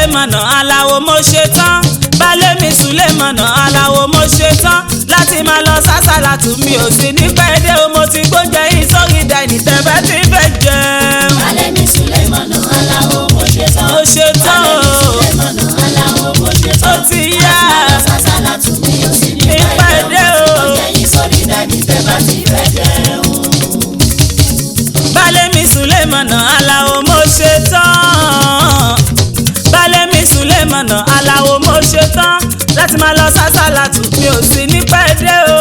Sulemana Aláwo mo ṣe tán balẹ̀ mi Sulemana Aláwo mo ṣe tán láti máa lọ sásàlátù mi ò sí ní pẹ́ẹ́dẹ́ o mo ti gbóúnjẹ yìí sórí dání tẹ́fẹ́ tí fẹ́ jẹun. balẹ̀ mi Sulemana Aláwo mo ṣe tán. mo ṣe tán o Sulemana Aláwo mo ṣe tán. ó ti yá sásàlátù mi ò sí ní pẹ́ẹ́dẹ́ o gbóúnjẹ yìí sórí dání tẹ́fẹ́ tí fẹ́ jẹun. balẹ̀ mi Sulemana Aláwo mo ṣe tán balẹ̀ mi Sulemana Aláwo mo ṣe tán láti máa lọ sásàlátù mi ò sí ní pẹ́ẹ́dẹ́ o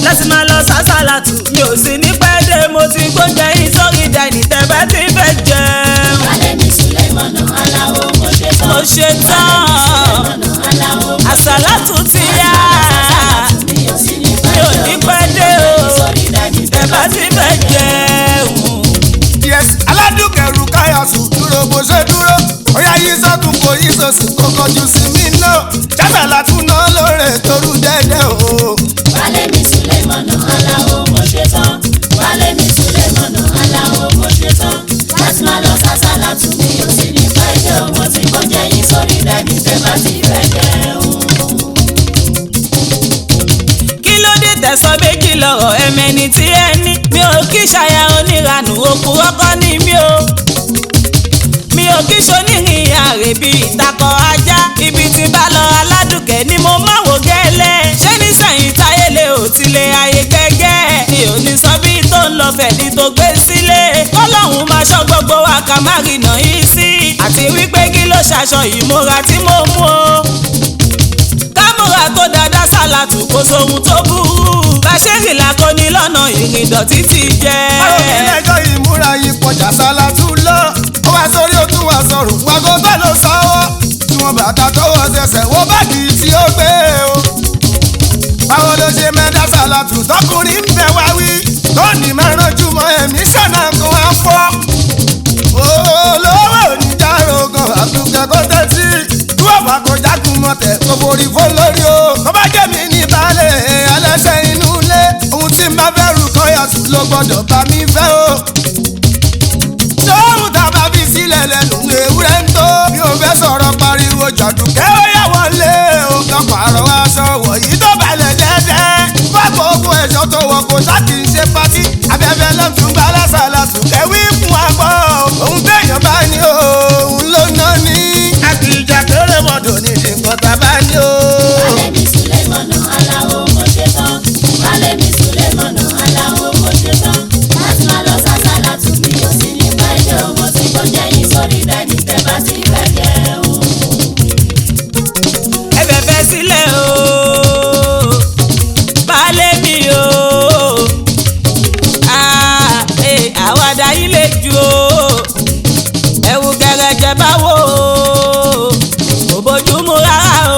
láti máa lọ sásàlátù mi ò sí ní pẹ́ẹ́dẹ́ mo ti gbóúnjẹ yìí sórí dání tẹ́fẹ́ tí fẹ́ jẹun. balẹ̀ mi Sulemana Aláwo mo ṣe tán. mo ṣe tán àsàlátù ti yá mi ò sí ní mi ò ní pẹ́ẹ́dẹ́ o sórí dání tẹ́fẹ́ tí fẹ́ jẹun. yes aládùnkẹ̀rù káyọ̀sù dúró bó ṣe dúró ọ̀yá yìí sọ́tún kò yí sọ́sì kò kọjú sí mi náà jásàlátù náà lóore torú dẹ́dẹ́ o. balẹ̀ mi Sulemana Aláwo mo ṣe tán. balẹ̀ mi Sulemana Aláwo mo ṣe tán. láti máa lọ sásàlátù mi ò sí ní pẹ́ẹ́dẹ́ o mo ti gbóúnjẹ yìí sórí dání tẹ́fẹ́ tí fẹ́ jẹun. kí ló dé tẹ̀sán méjì lọ́rọ̀ ẹ̀mẹ́ni tí ẹ ní mi ò kí ṣàyà oníranù òkú ọkọ ní mi ò kí ṣonírìn àrè bí ìtakọ̀ ajá ibi tí bá lọ aládùnkẹ́ ni mo máa wò gẹ́lẹ́ ṣé nísẹ̀yìn táyélé ò tilẹ̀ ayé gẹ́gẹ́ mi ò ní sọ bí tó ń lọ fẹ̀dí tó gbé sílé kọ́lọ́hún máa ṣọ́ gbogbo wa ká má rìnà yìí sí àti wípé kí ló ṣaṣọ ìmúra tí mo mú o kámúra tó dáadáa sálàtù kò sóhun tó burú bàṣẹ́rì làkọ́ni lọ́nà ìrìn ìdọ̀tí ti jẹ́. báwo ni ẹjọ́ ìmúra yìí pọ̀jà sálàtù lọ ó wá sórí ó tún wá sọ̀rọ̀ wágó tó ló sọ́wọ́ tí wọ́n bàtà tó wọ́n ṣẹ̀ṣẹ̀ wọ́n báàgì tí ó gbé o. báwo ló ṣe mẹ́ta sálàtù tọkùnrin ń bẹ wá wí tó ní mẹ́rán jùmọ̀ ẹ̀mí ṣọ̀nà kan á fọ́. olówó onídàrógan àtúnkẹ́kọ̀ọ́ tẹ́tí tí wọ́n bá kọjá kún mọ́tẹ̀ kó borí fún lórí o. tó bá jẹ́ mi ní balẹ̀ ẹlẹ́sẹ̀ inú ilé ohun tí n bá fẹ́ rú kọ́yàtù ló gbọ́dọ̀ bá mi fẹ́ o. sóhun tá a bá fi sílẹ̀ lẹ́nu ewúrẹ́ ń tó. mi ò fẹ́ sọ̀rọ̀ pariwo jọ̀dùkẹ́ ó yà wọlé o. lọ́pọ̀ àrọ̀ aṣọ wọ̀nyí tó balẹ̀ dẹ́dẹ́. fọ́pọ̀ ogun ẹ̀ṣọ́ tó wọ̀ kó sá kì í ṣe pátí. abẹ́fẹ́ lọ́tún gbá lásàlásù kẹ́wí fún wa gbọ́. ohun téèyàn bá ní o òun ló ná ní. àkìjà kéré mọ́tò ní nǹkan tá a bá ní o. balẹ̀ mi Sulemana Aláwo mo ṣe tán. balẹ̀ mi Sulemana Aláwo mo ṣe tán. láti máa lọ sásàlátù mi ò sí ní pẹ́ẹ́dẹ́ o mo ti gbóúnjẹ yìí sórí dání tẹ́fẹ́ tí fẹ́ jẹun. ẹ fẹ́fẹ́ sílẹ̀ o baálé mi o àwàdà yìí lè ju o ẹ̀wù gẹ̀rẹ̀jẹ̀ báwo kò bójúmu rárá o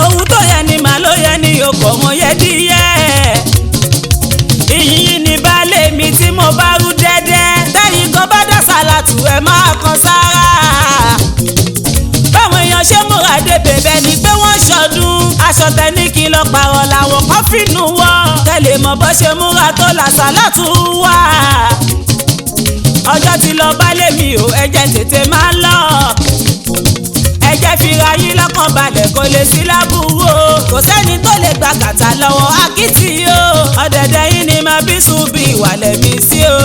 ohun tó yẹ ni màá ló yẹ ni o kò mọ yẹ díẹ̀ ìyìn ni baálé mi tí mo bá rú dẹ́dẹ́ tẹ́yìn kan bá dá sálàtù ẹ̀ máa kan sára báwọn èèyàn ṣe múra dé bèbè ni pé wọ́n ṣọdún aṣọ tẹ́ni kí lọ pààrọ̀ làwọn kan fínú wọ́n tẹ́lẹ̀ mọ̀ bó ṣe múra tó làṣàlátù wà ọjọ́ ti lọ baálé mi ò ẹ̀jẹ̀ tètè máa lọ ẹ̀jẹ̀ fira yín lọ́kàn balẹ̀ kò lè sí lábúrú o kò sẹ́ni tó lè gba kàtà lọ́wọ́ akitì o ọ̀dẹ̀dẹ̀ yín ni máa bí sùn bí ìwàlẹ̀ mi sí o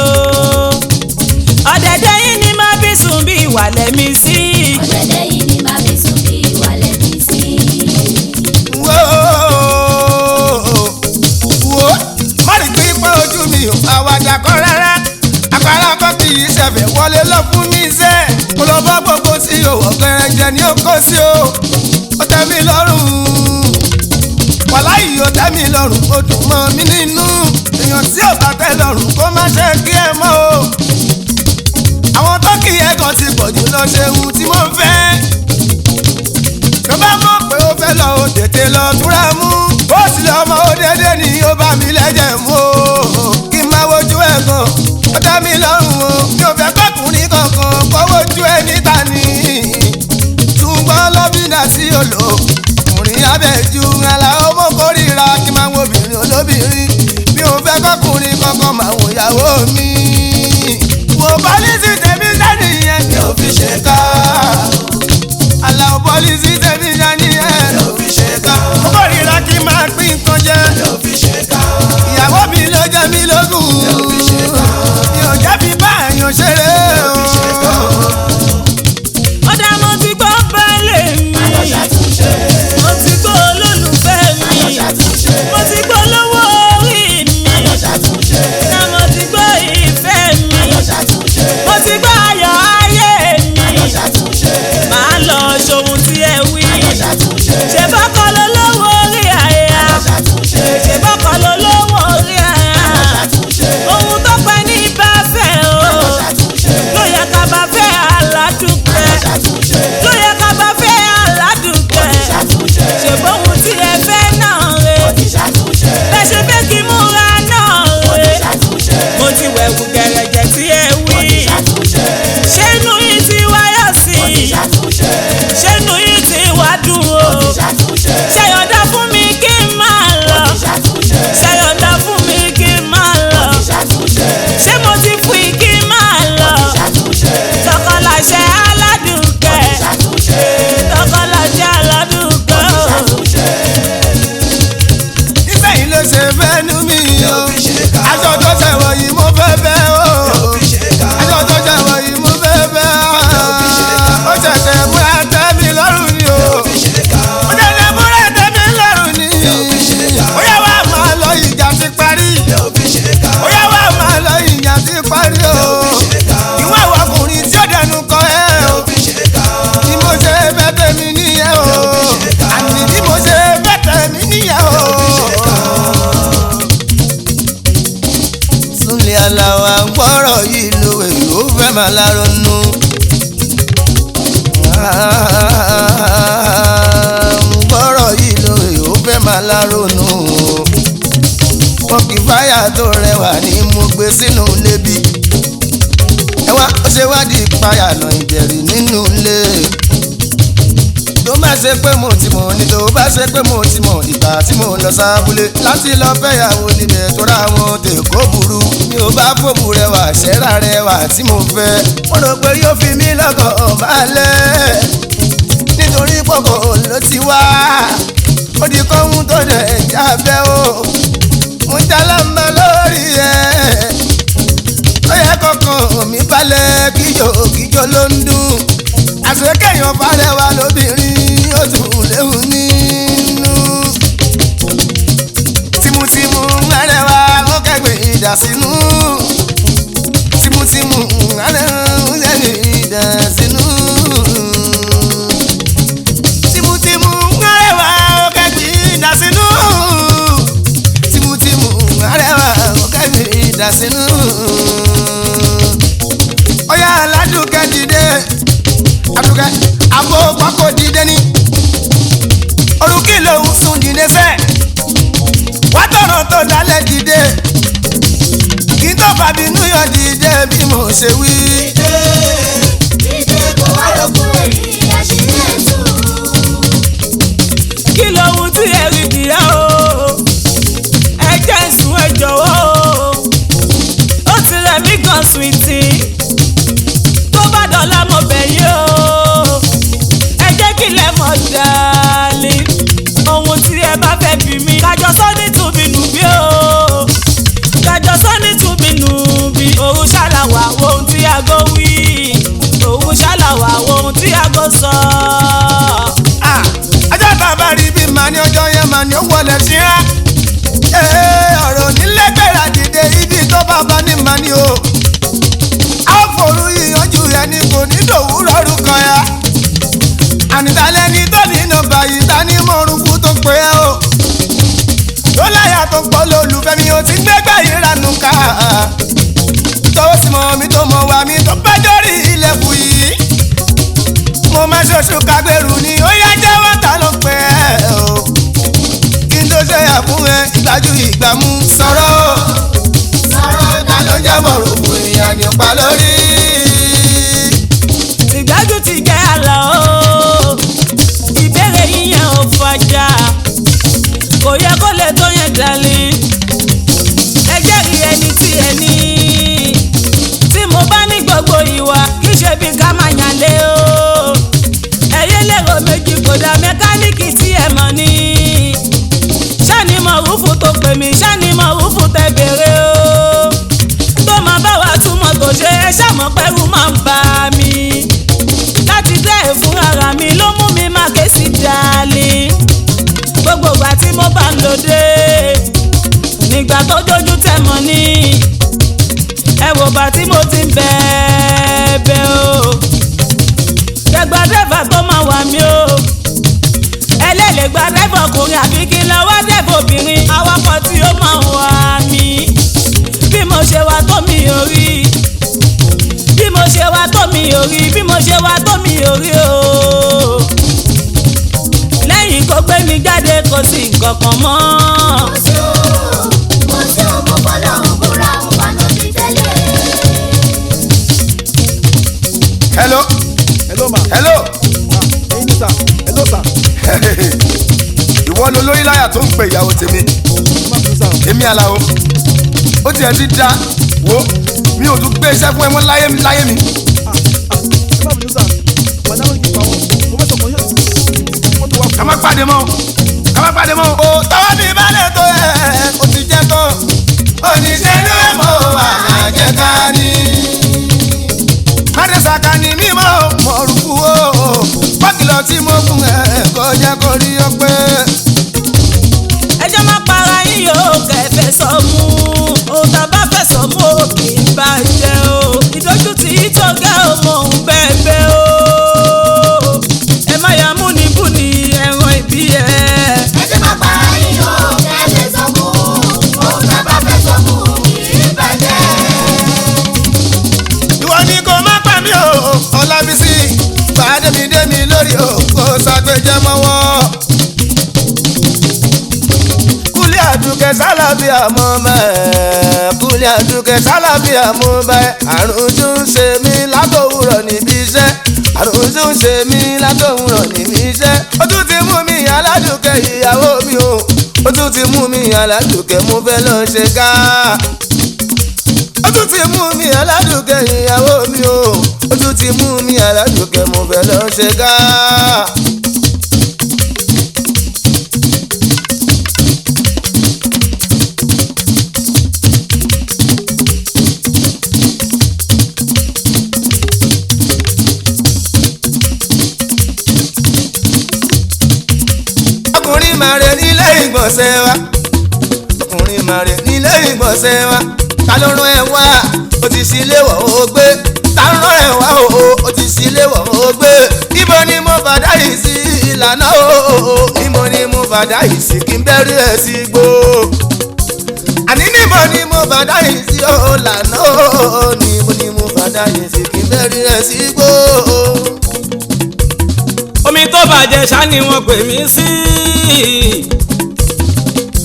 ọ̀dẹ̀dẹ̀ yín ni máa bí sùn bí ìwàlẹ̀ mi sí. ọ̀dẹ̀dẹ̀ yìí ni màá fi sùn bí ìwàlẹ̀ mi sí. wo má rí pé pé ojú mi ò àwàdà kọ́ rárá àpárá kọ́ kì í ṣẹ̀fẹ̀ wọlé lọ fún mi ṣe kó lọ bọ́ gbogbo tí o wọ̀ gẹ̀rẹ́jẹ̀ ni ó kó sí o ó tẹ́ mi lọ́rùn wàláyé ó tẹ́ mi lọ́rùn ó dùn mọ́ mi nínú èèyàn tí ò bá tẹ́ lọ́rùn kó má ṣe kí ẹ mọ́ o àwọn tó kì í ẹ̀kan ti pọ̀ jù lọ ṣe ohun tí mo fẹ́ tó bá mọ̀ pé ó fẹ́ lọ ó tètè lọ túra mú ó sì lọ ọmọ ó dédé ni ó bá mi lẹ́jẹ̀ mú o kí n máa wojú ẹ̀ gan ó dá mi lọ́rùn o mi ò fẹ́ kọ́kùnrin kankan kó wojú ẹ níta ni ṣùgbọ́n lọ́bìnà sí olò ọkùnrin abẹ́jú ńlá ọmọ kórìíra kí n máa wo obìnrin olóbìnrin mi ò fẹ́ kọ́kùnrin kankan máa wo ìyàwó mi wò bá ní sí tèmi sẹ́ni nílé aláwa gbọ́rọ̀ yìí lówè ó fẹ́ máa láronú. gbọ́rọ̀ yìí lówè ó fẹ́ máa láronú. pọ́kì fáyà tó rẹwà ní mo gbé sínú lébi. ẹ wá ó ṣe wádìí ìpayà náà ìjẹ̀rì nínú ilé. tó bá ṣe pé mo ti mọ̀ ní tó bá ṣe pé mo ti mọ̀ ìgbà tí mo lọ sábúlé láti lọ fẹ́yàwó níbẹ̀ tó ra wọn tèkó burú. mi ò bá fòbù rẹwà ṣẹ́ra rẹwà tí mo fẹ́. mo rò pé yóò fi mí lọ́kàn balẹ̀ nítorí pọ̀kọ̀ ló ti wá. ó di kọ́hún tó dẹ̀ jábẹ́ o. mo jalamba lórí ẹ̀. ó yẹ kọ́kàn mi balẹ̀ kíjokíjo ló ń dún. àṣekẹ́yàn parẹ́wà lóbìnrin ó tún léwu nínú. tìmùtìmù arẹwà ó kẹ́gbẹ́ ìdá sínú. tìmùtìmù arẹwà ó kẹ́gbẹ́ ìdá sínú. tìmùtìmù arẹwà ó kẹ́gbẹ́ ìdá sínú. tìmùtìmù arẹwà ó kẹ́gbẹ́ ìdá sínú. ó yá aládùúkẹ́ dìde. Adúgẹ́ àbò pákó dìde ní. Orúkì lòun sùn dìde sẹ́. Wá tọ̀rọ̀ tó dálẹ̀ dìde. Kí tó fàbínú yọ dìde bí mo ṣe wí. Dídé kó wá lókun èrí àṣírí ètò. kí lóhun tí ẹ rí dìá o ẹ jẹ́ sùn ẹ jọ̀wọ́ o ó ti rẹ̀ mí gan sùwìtì tó bá dọ̀la mo bẹ̀ yín o ẹ jẹ́ kí lẹ mọ̀ dálé ohun tí ẹ bá fẹ́ bí mi kájọ sọ ní tùbínú bí o kájọ sọ ní tùbínú bí òun ṣàlàwà ohun tí aago wí òun ṣàlàwà ohun tí aago sọ. Ajá bàbá rí bí màá ní ọjọ́ yẹn màá ní ó wọlé síra. Ọ̀rọ̀ nílé gbéra dìde ibi tó bàbá ní màá ní o. A ó forú yíyanjú ẹni kò ní dòwúrọ̀ orúkọ ya. Ànìtálẹ́ ni tó ní nọ́mbà yìí ta ní mọ̀rúkú tó pé ẹ o. Tó láyà tó pọ̀ lólùfẹ́ mi ò ti gbégbá yìí ranú ká. Tó sì mọ̀ mi tó mọ̀ wá mi tó bá dórí ilẹ̀kùn yìí. Mo máa ṣoṣù kágbèrú ni ó yá jẹ́wọ́ ta ló pẹ́ ẹ o. Kí n tó ṣe yà fún ẹ ìgbájú ìgbàmú sọ̀rọ̀ o. Sọ̀rọ̀ ta ló jẹ́ mọ̀rùkù èèyàn ní pa lórí. Tìgbájú ti jẹ́ àlọ́ o ìbéèrè yíyan ò fàjà kò yẹ kó lè tó yẹn dalí ẹ jẹ́rìí ẹni tí ẹ ní tí mo bá ní gbogbo ìwà kì í ṣe bí ká máa yàn lé o ẹyẹ lérò méjì kò dá mẹkáníìkì tí ẹ mọ̀ ní ṣáni mọ̀ rúfù tó pè mí ṣáni mọ̀ rúfù tẹ bèrè o tó máa bá wa túmọ̀ tó ṣe é ṣàmọ̀ pẹ́rù máa ń bá mi láti dẹ́ fún ara mi ló mú mi máa ké sí dalí gbogbo ìgbà tí mo bá ń lòdè nígbà tó dojú tẹ̀ mọ́ ní ẹ wò bá tí mo ti ń bẹ̀ẹ̀bẹ̀ o gbẹgbà dẹ́fà tó máa wà mí o ẹlẹ́lẹ̀ gba dẹ́fà ọkùnrin àbí kí n lọ wá dẹ́fà obìnrin awakọ̀ tí ó máa wà mí bí mo ṣe wá tó mi ò rí bí mo ṣe wá tó mi ò rí bí mo ṣe wá tó mi ò rí o lẹ́yìn kó gbé mi jáde kò sí nǹkan kan mọ́. Mo ṣe o mo bọ́lọ̀ ń búra ń paná sí tẹ́lẹ̀. Hello. Hello ma. Hello. Ẹyin ni sà. Hello sà. Ìwọ ló lórí láyà tó ń pe ìyàwó tèmi. Ẹ má bínú sà. Èmi Àlàó. Ó tiẹ̀ ti dá wo mi ò tún gbé iṣẹ́ fún ẹ mọ́ láyé mi. Ẹ má bínú sà. Màdàmú kì í pa wọn. Mo fẹ́ sọ fún yín. Wọ́n ti wá fún Ká má pàdé mọ́. Ká má pàdé mọ́. O tọ́wọ́ mi balẹ̀ tó ẹ̀ o ti jẹ́ tó. Oníṣẹ́ ló mọ̀ àjẹ́ ká ní. Mádẹ́sàkà ni mímọ́ mọ̀rùkú o. Pọ́kìlọ̀ tí mo fún ẹ kò jẹ́ kó rí ọ pé. ẹjọ́ má para yín yóò kẹfẹ́ sọ mú ohun tá a bá fẹ́ sọ mú o kì í bàjẹ́ o ìdójútì yìí tó gẹ́ o mò ń bẹ́ẹ̀ o ẹ má yà mú ní bù ní ẹran ìbí ẹ. Ẹ jẹ́ má para yín o, kẹ́ ẹ lè sọ fún un. Ohun tá a bá fẹ́ sọ fún un. sálàbíà mo bá ẹ kúlẹ̀ àdúkẹ́ sálàbíà mo bá ẹ àrùn tún ṣe mí látòwúrọ̀ níbi iṣẹ́ àrùn tún ṣe mí látòwúrọ̀ níbi iṣẹ́ ó tún ti mú mi aládùkẹ́ ìyàwó mi o ó tún ti mú mi aládùkẹ́ mo fẹ́ lọ ṣe ká ó tún ti mú mi aládùkẹ́ ìyàwó mi o ó tún ti mú mi aládùkẹ́ mo fẹ́ lọ ṣe ká. ọkùnrin màrè nílé ìgbọ̀nsẹ̀ wa ọkùnrin màrè nílé ìgbọ̀nsẹ̀ wa ta ló rán ẹ wá o ti sílé wọ̀ ó gbé ta ló rán ẹ wá o ti sílé wọ̀ ó gbé ibo ni mo fàdá yìí sí ìlànà o ibo ni mo fàdá yìí sí kí n bẹ́rí ẹ̀ sí gbó àní níbo ni mo fàdá yìí sí ìlànà o níbo ni mo fàdá yìí sí kí n bẹ́rí ẹ̀ sí gbó. omi tó bàjẹ́ ṣá ni wọ́n pè mí sí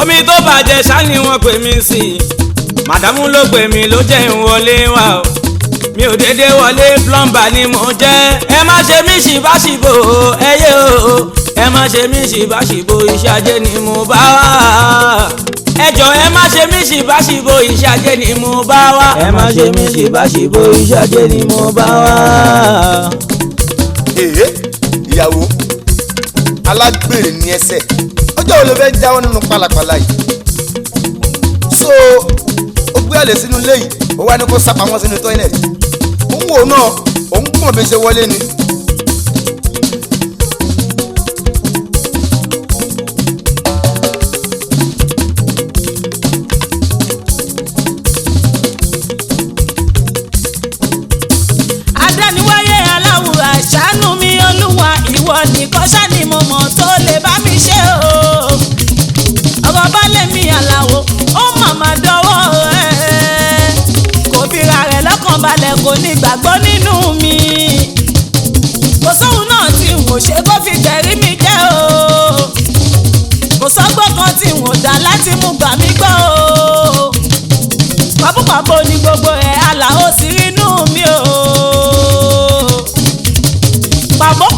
omi tó bàjẹ́ ṣá ni wọ́n pè mí sí màdàmú ló pè mí ló jẹ́ ń wọlé wá o mi ò dédé wọlé plumber ni mo jẹ́ ẹ má ṣe mí ṣìbáṣìbò ẹyẹ o ẹ má ṣe mí ṣìbáṣìbò iṣẹ́ ajé ni mo bá wá ẹ jọ̀ọ́ ẹ má ṣe mí ṣìbáṣìbò iṣẹ́ ajé ni mo bá wá ẹ má ṣe mí ṣìbáṣìbò iṣẹ́ ajé ni mo bá wá. ìyàwó alágbèrè ní ẹsẹ̀ ọjọ́ wo ló fẹ́ jáwọ́ nínú pálapàla yìí so ó gbé àlè sínú ilé yìí ó wá ní kó sápamọ́ sínú tọ́ílẹ̀tì òun wò náà òun gbọ́n bí ṣe wọlé ni. adániwáyé aláwùrà ṣàánú mi olúwa ìwọ nìkan ṣá ni mo mọ̀ tó lè bá mi ṣe o ọ̀rọ̀ balẹ̀ mi àlàó ó màmá dọ́wọ́ ẹ̀ kò fira rẹ̀ lọ́kàn balẹ̀ kò ní gbàgbọ́ nínú mi kò sóhun náà tí n ò ṣe kó fi tẹ̀rí mi jẹ́ o kò sọ́gbọ́n kan tí n ò dá láti mú gbà mí gbọ́ o pàbùpàbò ni gbogbo ẹ̀ àlàó sí inú mi o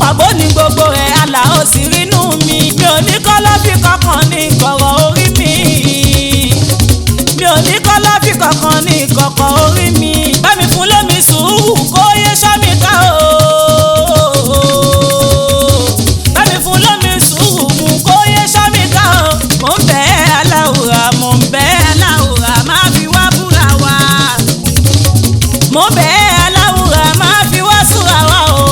pàbó ní gbogbo ẹ̀ àlàó sí rínú mi mi ò ní kọ́lọ́fì kankan ní ìkọ̀rọ̀ orí mi mi ò ní kọ́lọ́fì kankan ní ìkọ̀kọ̀ orí mi bá mi fún lómi sùúrù kó yé sọ́mi ká o bá mi fún lómi sùúrù kó yé sọ́mi ká o mò ń bẹ̀ ẹ́ aláwùrà mò ń bẹ̀ ẹ́ aláwùrà má fi wá búra wa mò ń bẹ̀ ẹ́ aláwùrà má fi wá súra wa o.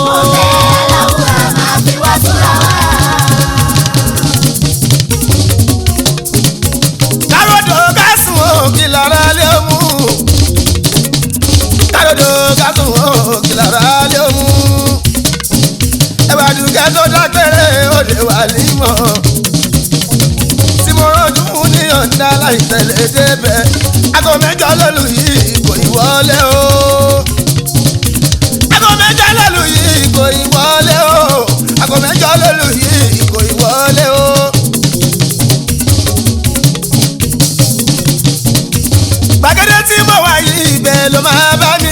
kí lára lé mú káròdò kásùn ó kí lára lé mú ẹwà dùkẹ́ tó dágbére òde wà límọ̀ tí mo rọ́jú mú ní ọ̀dà láìtẹ̀lé débẹ̀ aago mẹ́jọ lólu yìí kò ì wọlé o aago mẹ́jọ lólu yìí kò ì wọlé o aago mẹ́jọ lólu yìí kò ì wọlé o. gbàgede tí mo wà yìí ibẹ̀ ló máa bá mi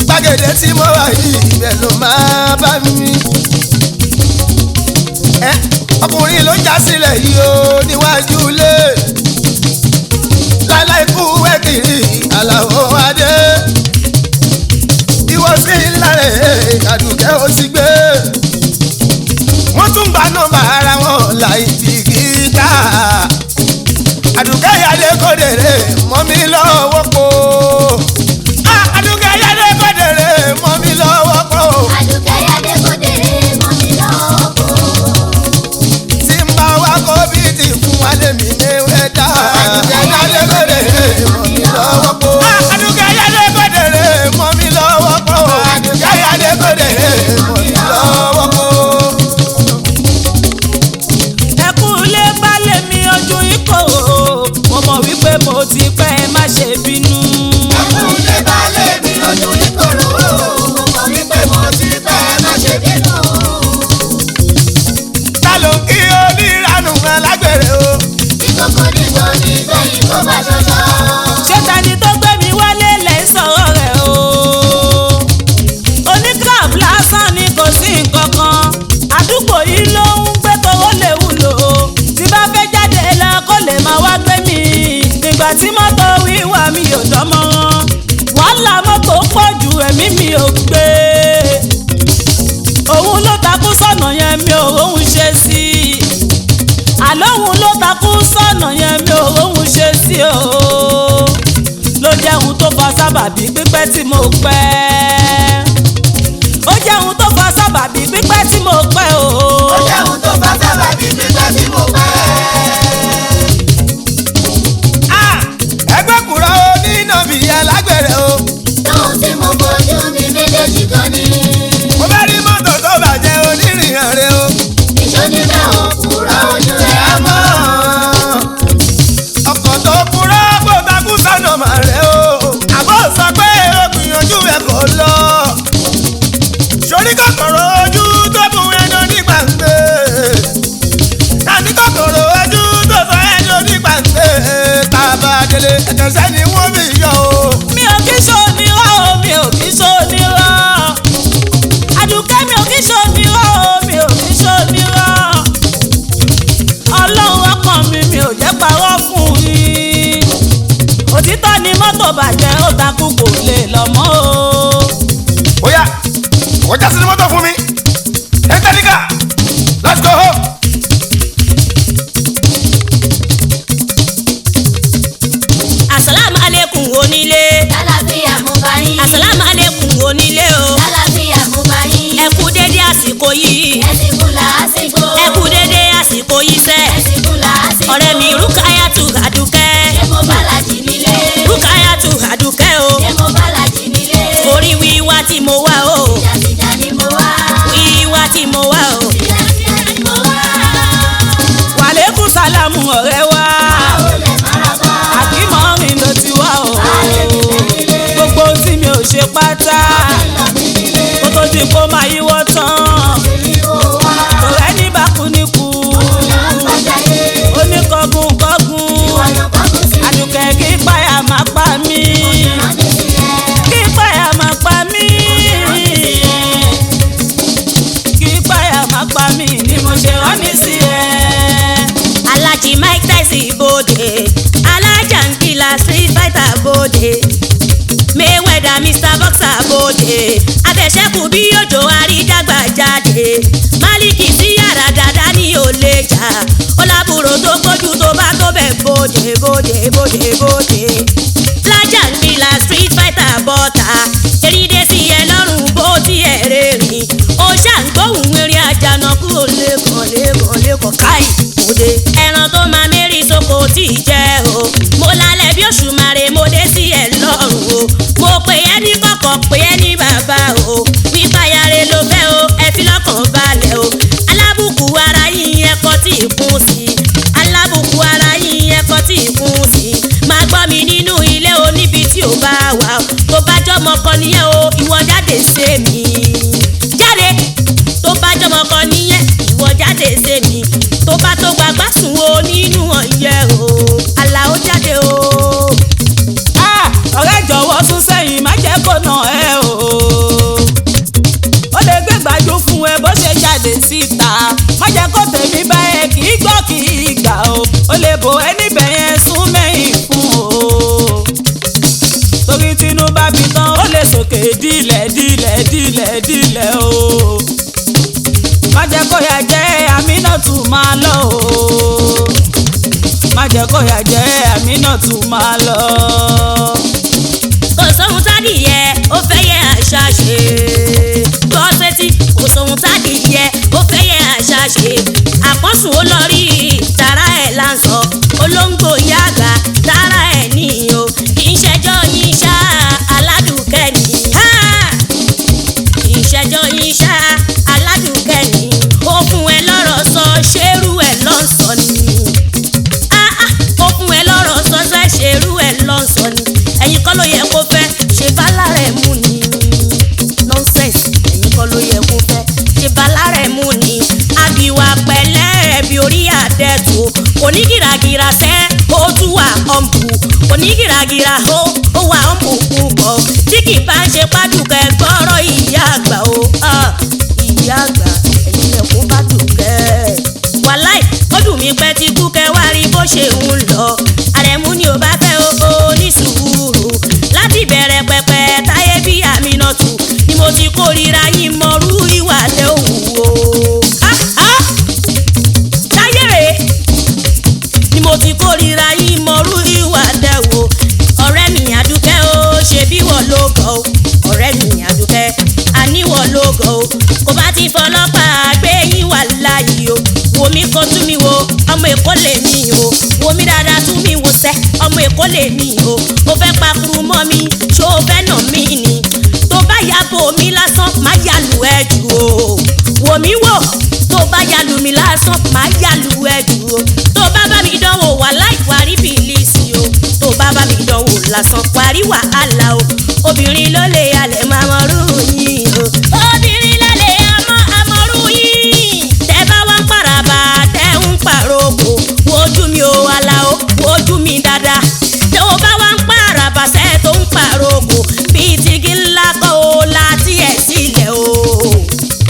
gbàgede tí mo wà yìí ibẹ̀ ló máa bá mi ọkùnrin ló já sílẹ̀ yìí o níwájú ilé láláì kú wẹ́kìrì Àlàó Adé ìwọ sí ńlárẹ̀ Àdùkẹ́ ó sì gbé wọ́n tún gba nọ́mbà ara wọn láì fi gíga Àdùkẹ́ yálé kódèrè mọ́ mi lọ́wọ́ po. Àdùkẹ́ yálé kódèrè mọ́ mi lọ́wọ́ po. Àdùkẹ́ yálé kódèrè mọ́ mi lọ́wọ́ po. Tí n bá wá kó bí ti fún wálé mi ní wẹ́dà. Àdùkẹ́ yálé kódèrè mọ́ mi lọ́wọ́ po. Àdùkẹ́ yálé kódèrè mọ́ mi lọ́wọ́ po. Àdùkẹ́ yálé kódèrè mọ́ mi lọ́wọ́ po. ẹkúnlé balẹ̀ mi ojú ikọ̀ mo mọ̀ wípé mo ti pẹ́ má ṣe bínú. ẹkúnlé balẹ̀ mi ojú ikọ̀ mo mọ̀ wípé mo ti pẹ́ má ṣe bínú. Ta ló ń kí oníranù alágbèrè o? ìkòkò ní tí mọ́tò wíwà mi ò dánmọ́rán wàhálà mọ́tò pọ̀ ju ẹ̀mí mi ò gbé òun ló takú sọ̀nà yẹn mi ò róhun ṣe sí i àlóhun ló takú sọ̀nà yẹn mi ò róhun ṣe sí o ló jẹ́ ohun tó fa sábàbí pípẹ́ tí mo pẹ́ ó jẹ́ ohun tó fa sábàbí pípẹ́ tí mo pẹ́ o ó jẹ́ ohun tó fa sábàbí pípẹ́ tí mo pẹ́. ẹgbẹ́ kùrọ̀ onínàbí alágbèrè o. tóun tí mo fojú mi méjèèjì kan ní. mo fẹ́ rí mọ́tò tó bàjẹ́ onírìnrìn rẹ o. ìṣó níbẹ̀ ò kúrọ̀ ojú ẹ̀ á mọ́. ọkọ̀ tó kúrọ́ kó takú sọ́nà mà rẹ o. àbọ̀ sọ pé o gbìyànjú ẹ̀ kò lọ. sórí kòkòrò ojú tó fún ẹnu ní gbàǹgbé. àní kòkòrò ojú tó fún ẹnu ní gbàǹgbé. tàbá délé ẹ̀jẹ̀ sẹ́ni wọ́n mi yọ o. mi ò kí ṣonírọ́ o mi ò kí ṣonírọ́ Àdùkẹ́ mi ò kí ṣonírọ́ o mi ò kí ṣonírọ́ Ọlọ́run ọkàn mi ò jẹ́ parọ́ fún yín òtítọ́ ni mọ́tò bàjẹ́ ó takú kò lè lọ mọ́ o. Oya, kò já sínú mọ́tò fún mi. Enter the car. Let's go home. Assalamu alaikum onílé. lálàáfíà mo bá yín. Assalamu alaikum onílé o. lálàáfíà mo bá yín. Ẹ kú dédé àsìkò yìí. ẹ̀sìnkú làásìgbò. Ẹ kú dédé àsìkò yìí sẹ́. ẹ̀sìnkú làásìgbò. Ọ̀rẹ́ mi Rukayatu Àdùkẹ́. ṣé mo bá lajì nílé. Rukayatu Àdùkẹ́ o. ṣé mo bá lajì nílé. Orí wíwá tí mo wá o. jàdìjà ni mo wá. Wíwá tí mo wá o. jàdìjà ni mo wá. Wàlékún sálámù ọ̀rẹ́ wa báwo lè máa bá. àkímọ́rin ló ti wá o gbogbo tí mi ò ṣe pátá kó tó di kó máa yíwọ́ tán ọ̀rẹ́ ní bákú ní kú oníkọ́gun kọ́gun Àdùkẹ́ kí páyà máa pa mí kí páyà máa pa mí kí páyà máa pa mí ni mo ṣe rán ní sí ẹ. Alhaji Mike Tyson bòde. Alájà ń kìlà street fighter bòde. Mayweather Mr Boxer bòde. Abẹ̀ṣẹ́kù bí òjò àrídàgbà jáde. Málìkì sí yàrá dáadáa ní olè jà. Ọlábùrò tó gbójú tó bá tó bẹ̀ bòde bòde bòde bòde. Alájà ń kìlà street fighter bọ́ta. Eríde sí ẹ lọ́rùn bó tiẹ̀ rèrìn. Ó ṣàǹgbóhùn eré àjànàkú lẹ́kọ̀ọ́ lẹ́kọ̀ọ́ lẹ́kọ̀ọ́ káì òde. Ẹran tó máa mérí sóko tí ì jẹ́ o. Mo lálẹ́ bí oṣù màrè mo dé sí ẹ lọ́rùn o. Mo pè é ní kọ̀kọ̀ pè é ní bàbá o. Wípé ayáre ló fẹ́ o, ẹ fi lọ́kàn balẹ̀ o. Alábùkù ara yín ẹ̀kọ́ tí ì kún sí. Alábùkù ara yín ẹ̀kọ́ tí ì kún sí. Máa gbọ́ mi nínú ilé o níbi tí ò bá wà o. Tó bá jọmọ kan nìyẹn o, ìwọ jáde ṣe mí. Jáde tó bá jọmọ kan nìyẹn, ìwọ jáde ṣe mí. Tó bá tó gbàgbá sùn o nínú ọ̀yẹ́ o. Àlàó jáde o. Ọ̀rẹ́ jọ̀wọ́ sún sẹ́yìn má jẹ́ kó nà ẹ́ o. Ó lè gbé gbàjú fún ẹ bó ṣe jáde síta. Má jẹ́ kó tèmi bá ẹ kì í gbọ́ kì í gbà o. Ó lè bò ẹ́ níbẹ̀ yẹn sún mẹ́yìn fún o. Torí tínú bá bí tán ó lè sòkè dílẹ̀ dílẹ̀ dílẹ̀ dílẹ̀ o. Má jẹ́ kó yà jẹ́ Àmínátù máa lọ o. Má jẹ́ kó yà jẹ́ Àmínátù máa lọ. Kò sóhun tádìyẹ ó fẹ́ yẹ àṣà ṣe. Bọ́sẹ̀tì kò sóhun tádìyẹ ó fẹ́ yẹ àṣà ṣe. Àpọ́sùn ó lọ rí tara ẹ̀ láǹsọ̀. Olóńgbò ìyá àgbà tara ẹ̀ níyì o. Kì í ṣẹjọ́ yín ṣá Aládùkẹ́ ni. Kì í ṣẹjọ́ yín ṣá Aládùkẹ́ ni. Ó fún ẹ lọ́rọ̀ sọ ṣerú ẹ̀ lọ́sọ̀ ni. Ó fún ẹ lọ́rọ̀ sọ ṣerú ẹ̀ lọ́sọ̀ ni. Ẹ̀yin kọ́ ló yẹ kó fẹ́ ṣe bá lára ẹ̀ mú ni. Nonsense, ẹ̀yin kọ́ ló yẹ kó fẹ́ ṣe bá lára ẹ̀ mú ni. Àbíwá pẹ̀lẹ́ ẹ̀bí orí àdẹ́tù. Onígìràgìrà sẹ́ ó tún wà ọ̀mpù. Onígìràgìrà ó wà ọ̀mpù púpọ̀. Tí kì bá ń ṣe Pádùkẹ́ gbọ́rọ̀ ìyá àgbà o. Ìyá àgbà ẹ̀yin lẹ̀kún Pádùkẹ́. Wàláì ó dùn mí pẹ́ tí kú kẹ́ wá rí bó ṣe ń lọ. Àrẹ̀mú ni ò bá fẹ́ o. kó lè mí o ó fẹ́ pakuru mọ́ mi ṣó o fẹ́ nà mí ni tó bá ya bò mí lásán má yà lù ẹ́ jù o wò mí wò tó bá ya lù mí lásán má yà lù ẹ́ jù o tó bá bá mi dánwò wà láì parí bìlísì o tó bá bá mi dánwò lásán parí wàhálà o obìnrin ló lè halẹ̀ máa mọ̀rú yín o obìnrin ló lè amọ̀rú yín tẹ́ bá wá ń paraba tẹ́ ń pàrokò wojú mi o àlà o wojú mi dáadáa tó bá wá ń paraba sẹ́ tó ń pàrokò bíi tigi ńlá kọ́ o láti ẹ̀ sílẹ̀ o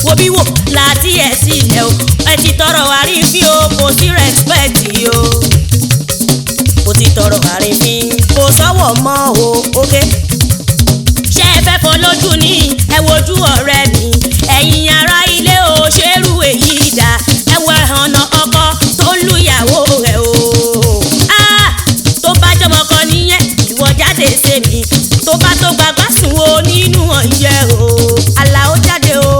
wo bí wò láti ẹ̀ sílẹ̀ o ẹ ti tọrọ àrífín o kò sí rẹ́spẹ̀tì o kò ti tọrọ àrífín kò sọ́wọ́ mọ́ o ókè ṣé ẹ fẹ́ fọ́ lójú ní ẹ wojú ọ̀rẹ́ mi ẹ̀yin ará ilé o ṣerú èyí dá ẹ wọ ẹ̀hànà ọkọ tó ń lùyàwó rẹ̀ o tó bá jọmọ kan nìyẹn ìwọ jáde ṣe mí tó bá tó gbàgbá sùn o nínú ọ̀yẹ́ o Àlàó jáde o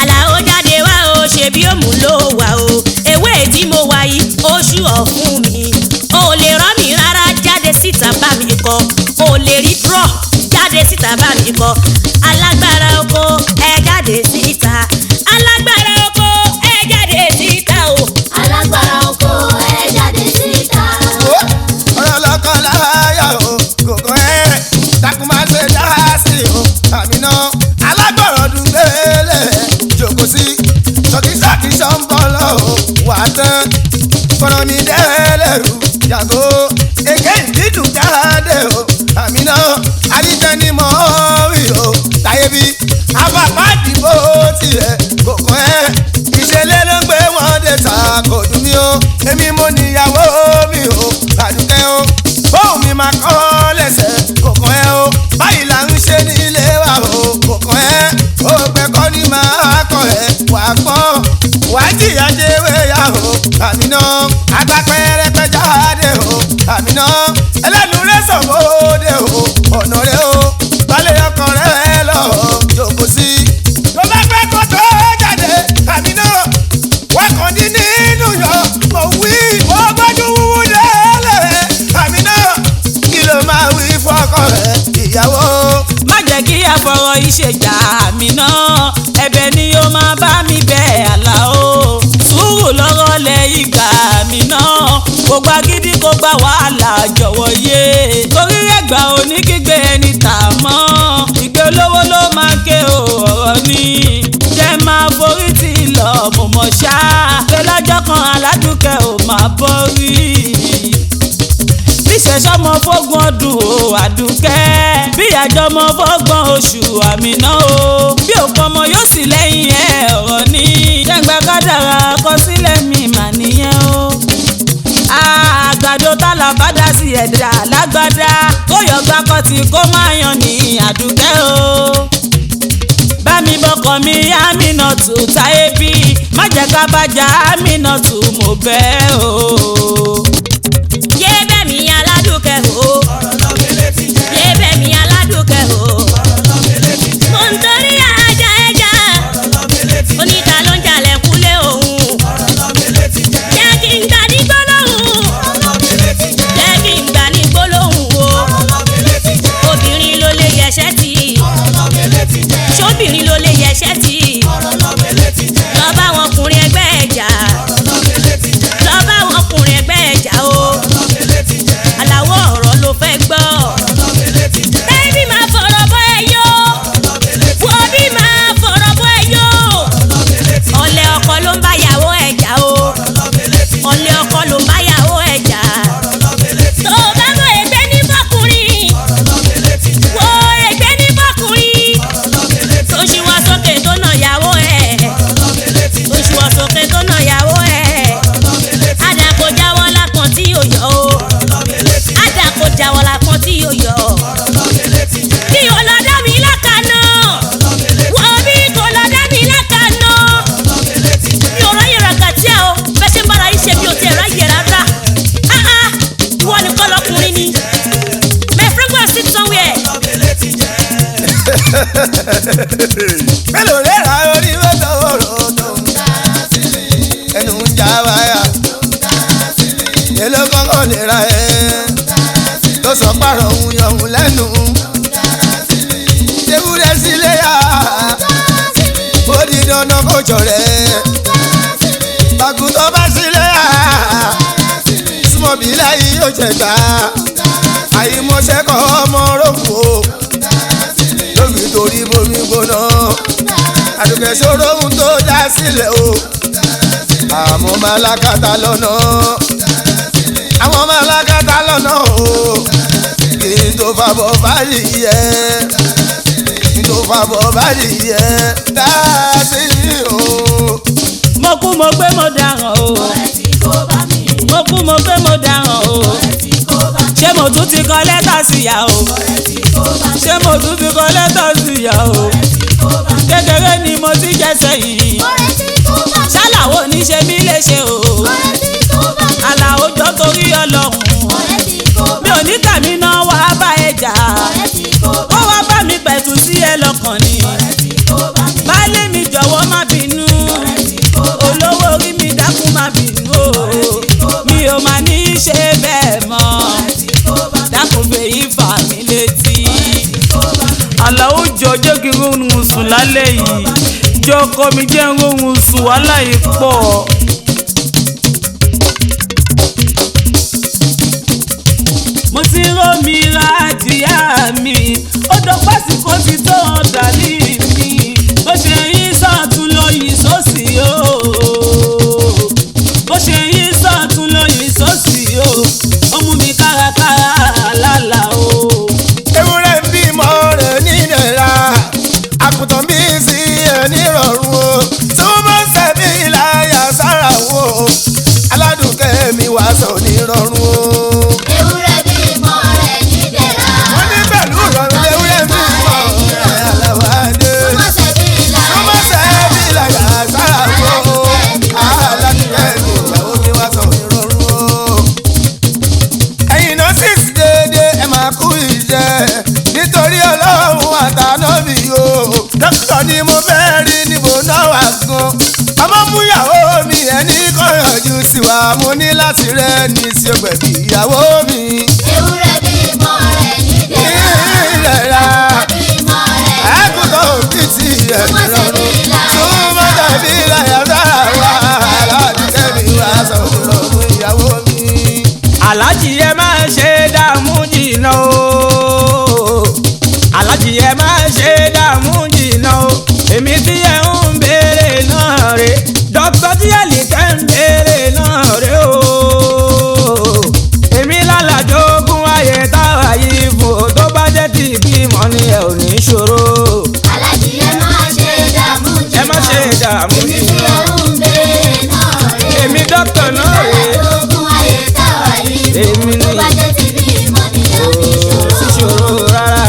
Àlàó jáde wá o ṣe bí òmù ló wà o ewé tí mo wà yìí oṣù ọ̀fun mi o lè rán mi rárá jáde síta bá mi kọ o lè rí drọ jáde síta bá mi kọ alágbára oko ẹ jáde síta alágbára oko ẹ jáde síta o alágbára oko ẹ jáde síta. ọ̀rọ̀ lọ́kàn láyà o kòkó ẹ̀ dákun máa ṣe dá sí o àmì náà alágbọ̀rọ̀ dùn gbélé jòkó sí ṣọkíṣàkí ṣọ́ńbọ̀ lọ o wà tán kọ́nà mi dẹ́lẹ̀rù yàgò èké ìdídùn jáde o àmì náà alíjẹni mọ́ rí o táyé bí afapá dìbò tiẹ̀ kòkó ẹ̀ ìṣẹ̀lẹ̀ ló ń gbé wọn dé ta kò dùn mí o èmi mo níyàwó mi o àdùkẹ́ o bóun mi máa kọ́ lẹ́sẹ̀ kòkó ẹ̀ o báyìí là ń ṣe nílé wa o kòkó ẹ̀ ó gbẹ́kọ́ ní máa kọ́ ẹ̀ wà gbọ́ wà á jìyà jẹ́wé ya o àmì náà agbápẹ́rẹ́pẹ́ jáde o àmì náà ẹlẹ́nu rẹ̀ sọ̀bọ́dé o ọ̀nà rẹ̀ o balẹ̀ ọkàn rẹ̀ lọ jòkó sí tó bá fẹ́ kó tó jáde àmì náà wọ́n kàn ní nínú yọ mo wí mo gbọ́dọ̀ wúwú lẹ́lẹ̀ àmì náà kí ló máa wí fọ́kọ rẹ̀ ìyàwó. má jẹ́ kí àfọwọ́ ìṣèjà mi náà ẹ̀bẹ̀ ni ó máa bá mi bẹ̀ Àlàó sùúrù lọ́rọ̀ lẹ ìgbà mi náà kò gba gidi kò gba wàhálà jọ̀wọ́ yé torí ẹ̀gbà oníkígbe ẹni tà mọ́ ìgbé olówó ló máa ń ké ọ̀rọ̀ ni jẹ́ máa forí ti lọ mo mọ̀ ṣá pé lọ́jọ́ kan aládùúkẹ́ ò máa borí ìṣẹ̀ṣọ́mọ fógún ọdún o àdùkẹ́ bí àjọmọ fọ́gbọ̀n oṣù àmì náà o bí òkú ọmọ yóò sì lẹ́yìn ẹ̀ ọ̀rọ̀ ní jẹ́gbẹ́ kádàrá kọ sílẹ̀ mi mà nìyẹn o àgbàdo tálà bàdá sí ẹ̀dá lágbádá kó yọgbà kọtì kó má yan ní àdùkẹ́ o bámi bọkọ mi Aminatu táyé bí má jẹ́ ká bàjá Aminatu mo bẹ̀ o. yébẹ̀mí aládùkẹ́ o yébẹ̀mí aládùkẹ́ o mo ń torí ajá ẹja oníta ló ń jalè kúlé òun jẹ́ kí n gbà ní gbólóhùn jẹ́ kí n gbà ní gbólóhùn o obìnrin ló lè yẹsẹ́ tì ṣóbìnrin ló lè yẹsẹ́ tì lọ bá wọn ọkùnrin ẹgbẹ́ ẹ̀jà lọ bá wọn ọkùnrin ẹgbẹ́ ẹ̀jà o Àlàó ọ̀rọ̀ ló fẹ́ gbọ́ bẹ́ẹ̀bí máa fọ̀rọ̀ bọ́ ẹ yó wo bí máa fọ̀rọ̀ bọ́ ẹ yó ọ̀lẹ ọkọ ló ń bá yàwó ẹ̀ jà o ọ̀lẹ ọkọ ló ń bá yàwó ẹ̀ jà tó o bá mọ ẹgbẹ́ ní bọ́kùnrin wo ẹgbẹ́ ní bọ́kùnrin tó ṣíwọ́ sókè tó nà yàwó ẹ̀ tó ṣíwọ́ sókè tó nà yàwó ẹ̀ àdàkọ jáwọ́ lápọ̀n tí yóò yọ o àdàkọ jáwọ́ lápọ̀n tí yóò yọ kí o lọ dá mi lákàná wọ́n bí kò lọ dá mi lákàná mi ò ráyè ràgàtì ẹ̀ o bẹ́ẹ̀ ṣe ń bára yín ṣe bí o ti ẹ̀ ráyè rárá ìwọ nìkan lọkùnrin ni my friend go sit somewhere. mélòó lè ra orí mọ́tò ọ̀rọ̀ tó ń ká sílẹ̀ ẹnu ń já wáyà èlò kọ́kọ́ lè ra ẹ̀ jọ̀rẹ́ bàgùn tó bá sílẹ̀ súnmọ́ bí láyé yóò jẹ̀gbá àyìnmọ́ṣẹ́ kọ́ ọmọ rògbò lórí torí bomi gbóná àdùkẹ́ ṣòro ohun tó dá sílẹ̀ o àmọ́ máa lákàtà lọ́nà àwọn máa lákàtà lọ́nà o kí n tó fàbọ̀ báyìí yẹ kí n tó fàbọ̀ báyìí yẹ dá sí o. mo kú mo gbé mo dáràn o mo kú mo gbé mo dáràn o ṣé mo tún ti kọ lẹ́tà síyà o ṣé mo tún ti kọ lẹ́tà síyà o kékeré ni mo ti jẹ́sẹ̀ yìí ṣáláwo ní ṣe mí léṣe o àlàó jọ torí ọlọ́run mi ò ní kàmí náà wá bá ẹ jà ó wá bá mi pẹ̀tù sí ẹ lọ́kàn ni baálé mi jọ̀wọ́ má bínú olówó orí mi dákun má bínú o mi ò má ní ṣe bẹ́ẹ̀ mọ́ dákun fèyí fà mí létí. Àlàó jọ jẹ́ kí n rọrùn sùn lálẹ́ yìí jọ ọkọ mi jẹ́ n rọrùn sùn wàhálà yìí pọ̀. mo ti ń rómi ra àdìyá mi ó dọ́pásìkò ti tó ọ̀dàlí mi bó ṣe yín sọ́ọ̀tún lóyìn sósì o bó ṣe yín sọ́ọ̀tún lóyìn sósì o ó mú mi kárakára lálá o. ewúrẹ́ ń bímọ rẹ̀ nílẹ̀ra àkùtàn bí sí ẹni rọrùn o tó bá ń sẹ́bí láyà sára wo aládùnkẹ́ mi wá sọ ní rọrùn o. ewúrẹ́ bímọ rẹ̀ nídẹ̀ra. wọ́n ní pẹ̀lú rọrùn ewúrẹ́ ń bímọ rẹ̀ aláwádé tó bá sẹ́bí láyà sára wo aládùnkẹ́ mi ìyàwó mi wá sọ ní rọrùn o. ẹ̀yin náà sì sí déédéé ẹ máa kú iṣẹ́ nítorí ọlọ́run àtànábì o dókítà ni mo fẹ́ rí níbo náà wà gan ọmọ múyàwó mi ẹni kọ́ yọjú sí wa mo ní láti rẹ́ ní tí ó gbẹ̀bí ìyàwó mi. ewúrẹ́ bímọ rẹ̀ nídẹ̀ra. ìrẹ̀ra bímọ rẹ̀ ẹ̀kútọ̀ òbí ti ẹ̀mí rọrùn súnmọ́ tàbí láyà sára wa aládùúgbò mi wá sọ̀rọ̀ rọrùn ìyàwó mi. aláàjì ẹ máa ṣe dààmú jìnnà o aláàjì ẹ máa ṣe dààmú jìnnà o èmi tí ẹ ń béèrè náà rè dókítà tí ẹ lè tẹ́ ń béèrè náà rè o èmi lálàjogún ayé táwa yìí fò tó bá jẹ́ ti bímọ ni ẹ ò ní ṣòro alájí ẹ má ṣe dààmú jìnnà. ẹ má ṣe dààmú èmi tí jìnnà ẹ ń béèrè náà rè. èmi dókítà náà rè aládùúgbò ayé táwa yìí Èmi fún tó ni. bá jẹ́ ti bímọ ni ẹ ò ní sí ṣòro. ṣòro rárá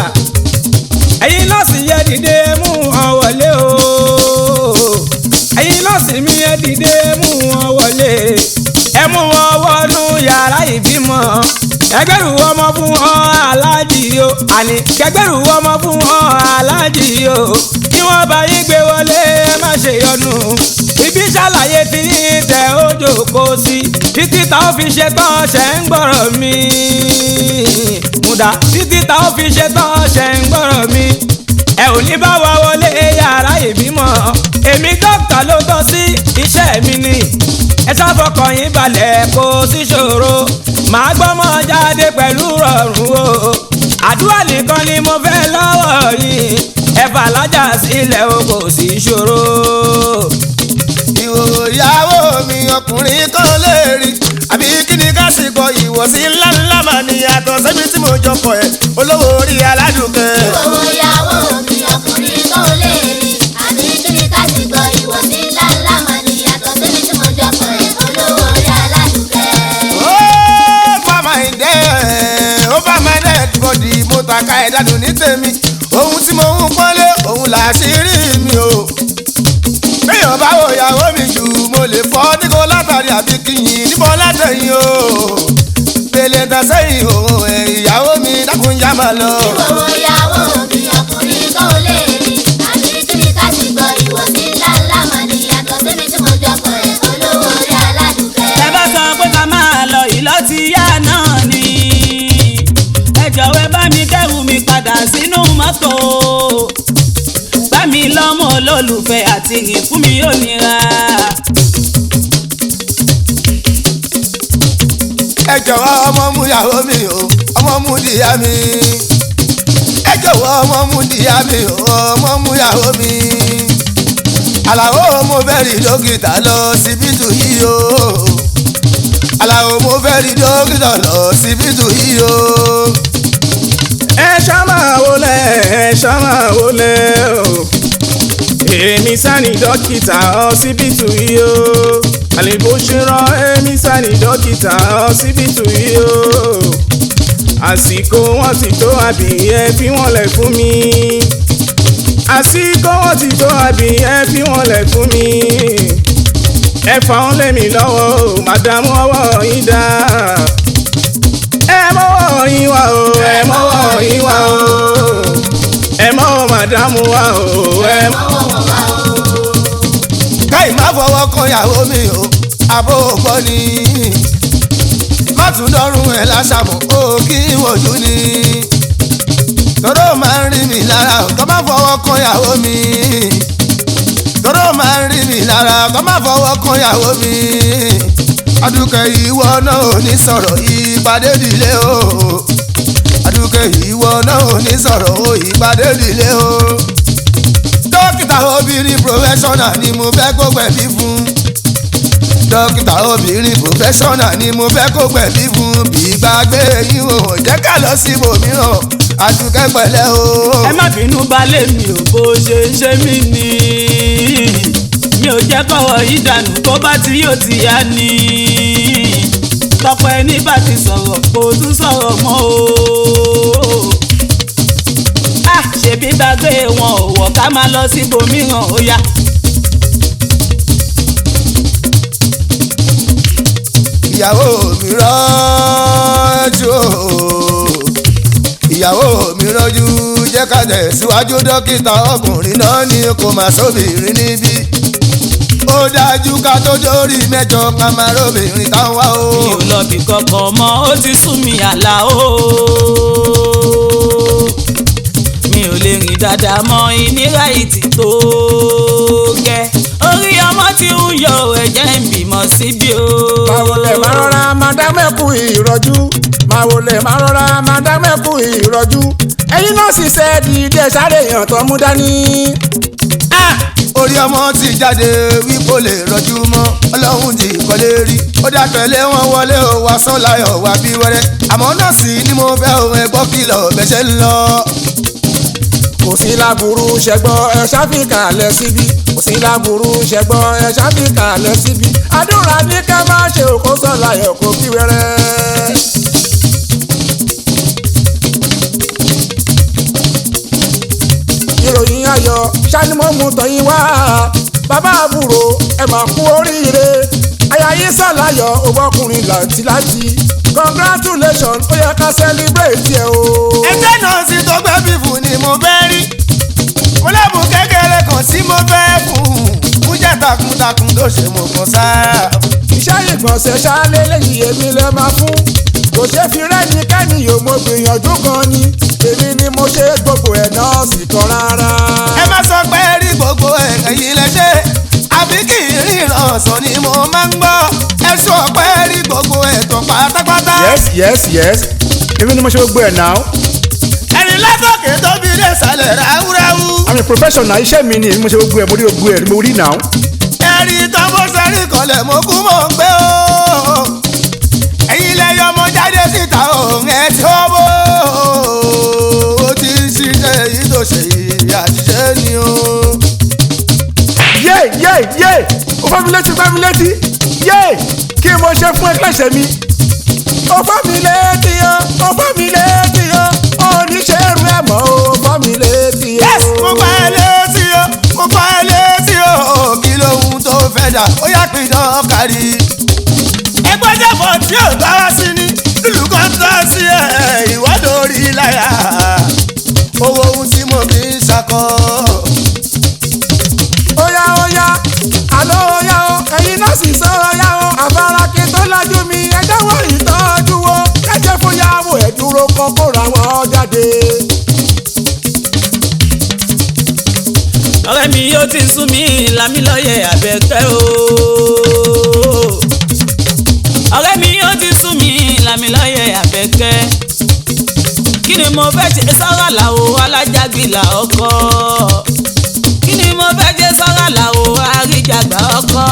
ẹ̀yin nọ́ọ̀sì yẹ dìde mú wọn wọlé o ẹ̀yin nọ́ọ̀sì mi yẹ dìde mú wọn wọlé ẹ mú wọn wọnú yàrá ìbímọ ẹgbẹ́rù ọmọ fún wọn aláàjì o àní kẹgbẹ́rù ọmọ fún wọn aláàjì o kí wọ́n bá yín gbé wọlé ẹ má ṣe yọnu ibi ṣàlàyé tí yín tẹ ó jókòó sí títí tá ó fi ṣe tán ṣe ń gbọ́rọ̀ mi múdà títí tá ó fi ṣe tán ṣe ń gbọ́rọ̀ mi ẹ ò ní bá wa wọlé yàrá ìbímọ èmi dókítà ló tọ́ sí iṣẹ́ mi ni ẹ ṣàfọkàn yín balẹ̀ kó sí ṣòro màá gbọ́mọ jáde pẹ̀lú rọrùn o àdúrà nìkan ni mo fẹ́ lọ́wọ́ yín ẹ fàlájà sílẹ̀ o kò sí ṣòro. ìwòwò ìyàwó mi ọkùnrin kan lè rí àbí kí ni ká sì gbọ́ ìwọ̀sí ńláńlá mà ní yàtọ̀ sẹ́mi tí mo jọ pọ̀ ẹ̀ olówó orí aládùúgbò. ìwòwò ìyàwó mi ọkùnrin tó lè rí àbí kí ni ká sì gbọ́ ìwọ̀sí ńláńlá mà ní yàtọ̀ sẹ́mi tí mo jọ pọ̀ ẹ̀ olówó orí aládùúgbò. ó bá my dead body mo tàka ẹ̀dánù ní tèmi ohun tí mo ń pọ́nlé òun làṣírí mi o. béèyàn bá wo ìyàwó mi jù mo lè fọ́ nígbó látàrí àbí kíyìn níbọn látẹ̀yìn o. pèlè tẹ̀sẹ̀yìn òun ìyàwó mi dákun já máa lọ. ìwòwò ìyàwó mi ọkùnrin tó lè rí àbí kí ni ká sì gbọ́ ìwọ̀sí ńláńlá mà ní yàtọ̀ sẹ́mi tí mo jọ pọ̀ ẹ̀ olówó orí aládùúgbò. ẹ bá sọ pé ká máa lọ ìlọ ti yá náà ni ẹ jọ̀wọ́ ẹ bá mi kẹ́rù mi padà sínú mọ́tò bá mi lọ́mọ olólùfẹ́ àti rìn fún mi ò nira. ẹ jọ̀wọ́ ọmọ mú ìyàwó mi o ọmọ mú dìyà mi. ẹ jọ̀wọ́ ọmọ mú dìyà mi o ọmọ mú ìyàwó mi. Àlàó mo fẹ́ rí dókítà lọ síbítù yìí o. Àlàó mo fẹ́ rí dókítà lọ síbítù yìí o. ẹ ṣá máa wọlé o èmi sani dókítà ọsibítù yìí o àlèbó ṣe rán èmi sani dókítà ọsibítù yìí o àsìkò wọn ti tó àbí ẹ fi wọn lẹ̀ fún mi àsìkò wọn ti tó àbí ẹ fi wọn lẹ̀ fún mi ẹ fà wọn lé mi lọ́wọ́ o màdàmú ọwọ́ yín dá ẹ mọ́wọ́ yín wá o ẹ mọ́wọ́ yín wá o ẹ mọ́wọ́ màdàmú wá o ẹ mọ́wọ́ wọn wá o. káì má fọwọ́ kan ìyàwó mi o àbó gbọ́ ni má tún dọ́rùn ẹ̀ láṣàmọ̀ ó kí wòjú ni tọ́rọ máa ń rí mi lára tó má fọwọ́ kan ìyàwó mi tọ́rọ máa ń rí mi lára tó má fọwọ́ kan ìyàwó mi Adúkẹ́ ìwọ náà ò ní sọ̀rọ̀ ìpàdé ìdílé o Adúkẹ́ ìwọ náà ò ní sọ̀rọ̀ ìpàdé ìdílé o dókítà obìnrin professional ni mo fẹ́ kó gbẹ̀bí fún dókítà obìnrin professional ni mo fẹ́ kó gbẹ̀bí fún bí gbàgbé yín o jẹ́ ká lọ síbòmíràn Adúkẹ́ pẹ̀lẹ́ o. ẹ má bínú balẹ̀ mi ò bó ṣe ṣe mí ni mi ò jẹ́ kọ́wọ́ yìí dànù kó bá ti yóò ti yá ni tọpẹ́ ní bá ti sọ̀rọ̀ kó tún sọ̀rọ̀ mọ́ o. ṣebí gbàgbé wọn ò wọ̀ ká máa lọ síbòmíràn ó yá. ìyàwó mi rọ́jú ìyàwó mi rọ́jú jẹ́ ká tẹ̀síwájú dókítà ọkùnrin náà ní kò má sóbìnrin níbí ó dájú ká tó dórí mẹ́jọ ká máa róbìnrin táwọn wá o. mi ò lọ bí kankan mọ́ ó ti sú mi Àlàó mi ò lè rìn dáadáa mọ́ ìnira ìtì tó gẹ́ orí ọmọ tí ń yọ ẹ̀jẹ̀ ń bímọ síbí o. máa wọlé máa rọra máa dá mẹ́kù ìrọ̀jú máa wọlé máa rọra máa dá mẹ́kù ìrọ̀jú ẹ̀yin náà sì ṣe dìde sáré èèyàn tó mú dání. orí ọmọ ti jáde wípé ó lè rọjú mọ́ ọlọ́run ti kọ́lé rí ó dá tẹ̀lé wọn wọlé ó wá sọ́láyọ̀ wá bí wẹ́rẹ́ àmọ́ náà sì ni mo fẹ́ òun ẹ̀gbọ́n kìlọ̀ bẹ́sẹ̀ ń lọ. kò sí láburú ṣẹgbọ́ ẹ ṣàfikàlẹ̀ síbi kò sí láburú ṣẹgbọ́ ẹ ṣàfikàlẹ̀ síbi àdúrà ní ká má ṣe òkú sọ́láyọ̀ kó bí wẹ́rẹ́. ìròyìn ayọ̀ ṣáni mo mú tọ̀yìn wá bàbá àbúrò ẹ mà kú oríire aya yín sàlàyọ̀ ọgbọ́kùnrin làǹtìláǹtì congratulations ó yẹ ká celebrate ẹ o. ẹgbẹ́ náà sì tó gbẹ́ fífún ni mo fẹ́ rí mo lẹ́bùn kékeré kan tí mo fẹ́ fún jẹ́ takuntakun tó ṣe mo kàn sáà. iṣẹ́ ìgbọ̀nsẹ̀ ṣáálé lẹ́yìn èmi lẹ máa fún kò ṣe fi rẹ́ni kẹ́ni yóò mo gbìyànjú gan ni èmi ni mo ṣe gbogbo ẹ̀ náà sì tán rárá. ẹ má sọ pé rí gbogbo ẹ̀yìn lẹ ṣe àbí kì í ríran ọ̀sán ni mo máa ń gbọ́ ẹ sọ pé rí gbogbo ẹ̀tọ́ pátápátá. yes èmi ni mo ṣe gbogbo ẹ̀ náà. ẹ̀rín látòkè tóbi dé sàlẹ̀ ráúráú. I'm a professional iṣẹ́ mi ni èmi mo ṣe gbogbo ẹ̀ mo rí gbogbo ẹ̀ ni mo rí náà. ẹ̀rín tán bó ṣe rí kọlẹ̀ mo kú mọ̀ ń gbé o ẹ̀yin lẹ́yìn ọmọ jáde síta òun ẹ̀ tí ó bó o ti ń ṣiṣẹ́ èyí tó ṣe yìí àṣìṣe ni o. yé o fọ́ mi létí yé kí mo ṣe fún ẹgbẹ́sẹ̀ mi. o fọ́ mi létí o oníṣẹ́ ẹrù ẹ̀ mọ́ o fọ́ mi létí o. yes mo pa ẹ létí o kí lóhun tó fẹ́ dà ó yá pín náà kárí. ẹgbẹ́ jẹ́bọ̀ tí ò bá wá sí ni ìlú kan tó sí ẹ̀ ìwádìí orí láyà owó ohun tí mo fi ń ṣakọ. Óyá àlọ́ óyá o ẹ̀yin náà sì sọ óyá o àfarakí tó lájú mi ẹjọ́ wọ ìtọ́jú wo kẹ́jẹ́ fún yàwó ẹ̀ dúró kan kó ra wọn jáde. ọ̀rẹ́ mi yóò ti sún mi Lámilọ́yẹ̀ Àbẹ̀kẹ́ o. ọ̀rẹ́ mi yóò ti sún mi Lámilọ́yẹ̀ Àbẹ̀kẹ́. kí ni mo fẹ́ ṣe sọ́rọ̀ làwọ̀ alájàgbìlà ọkọ. kí ni mo fẹ́ ṣe sọ́rọ̀ làwọ̀ àríjàgbà ọkọ.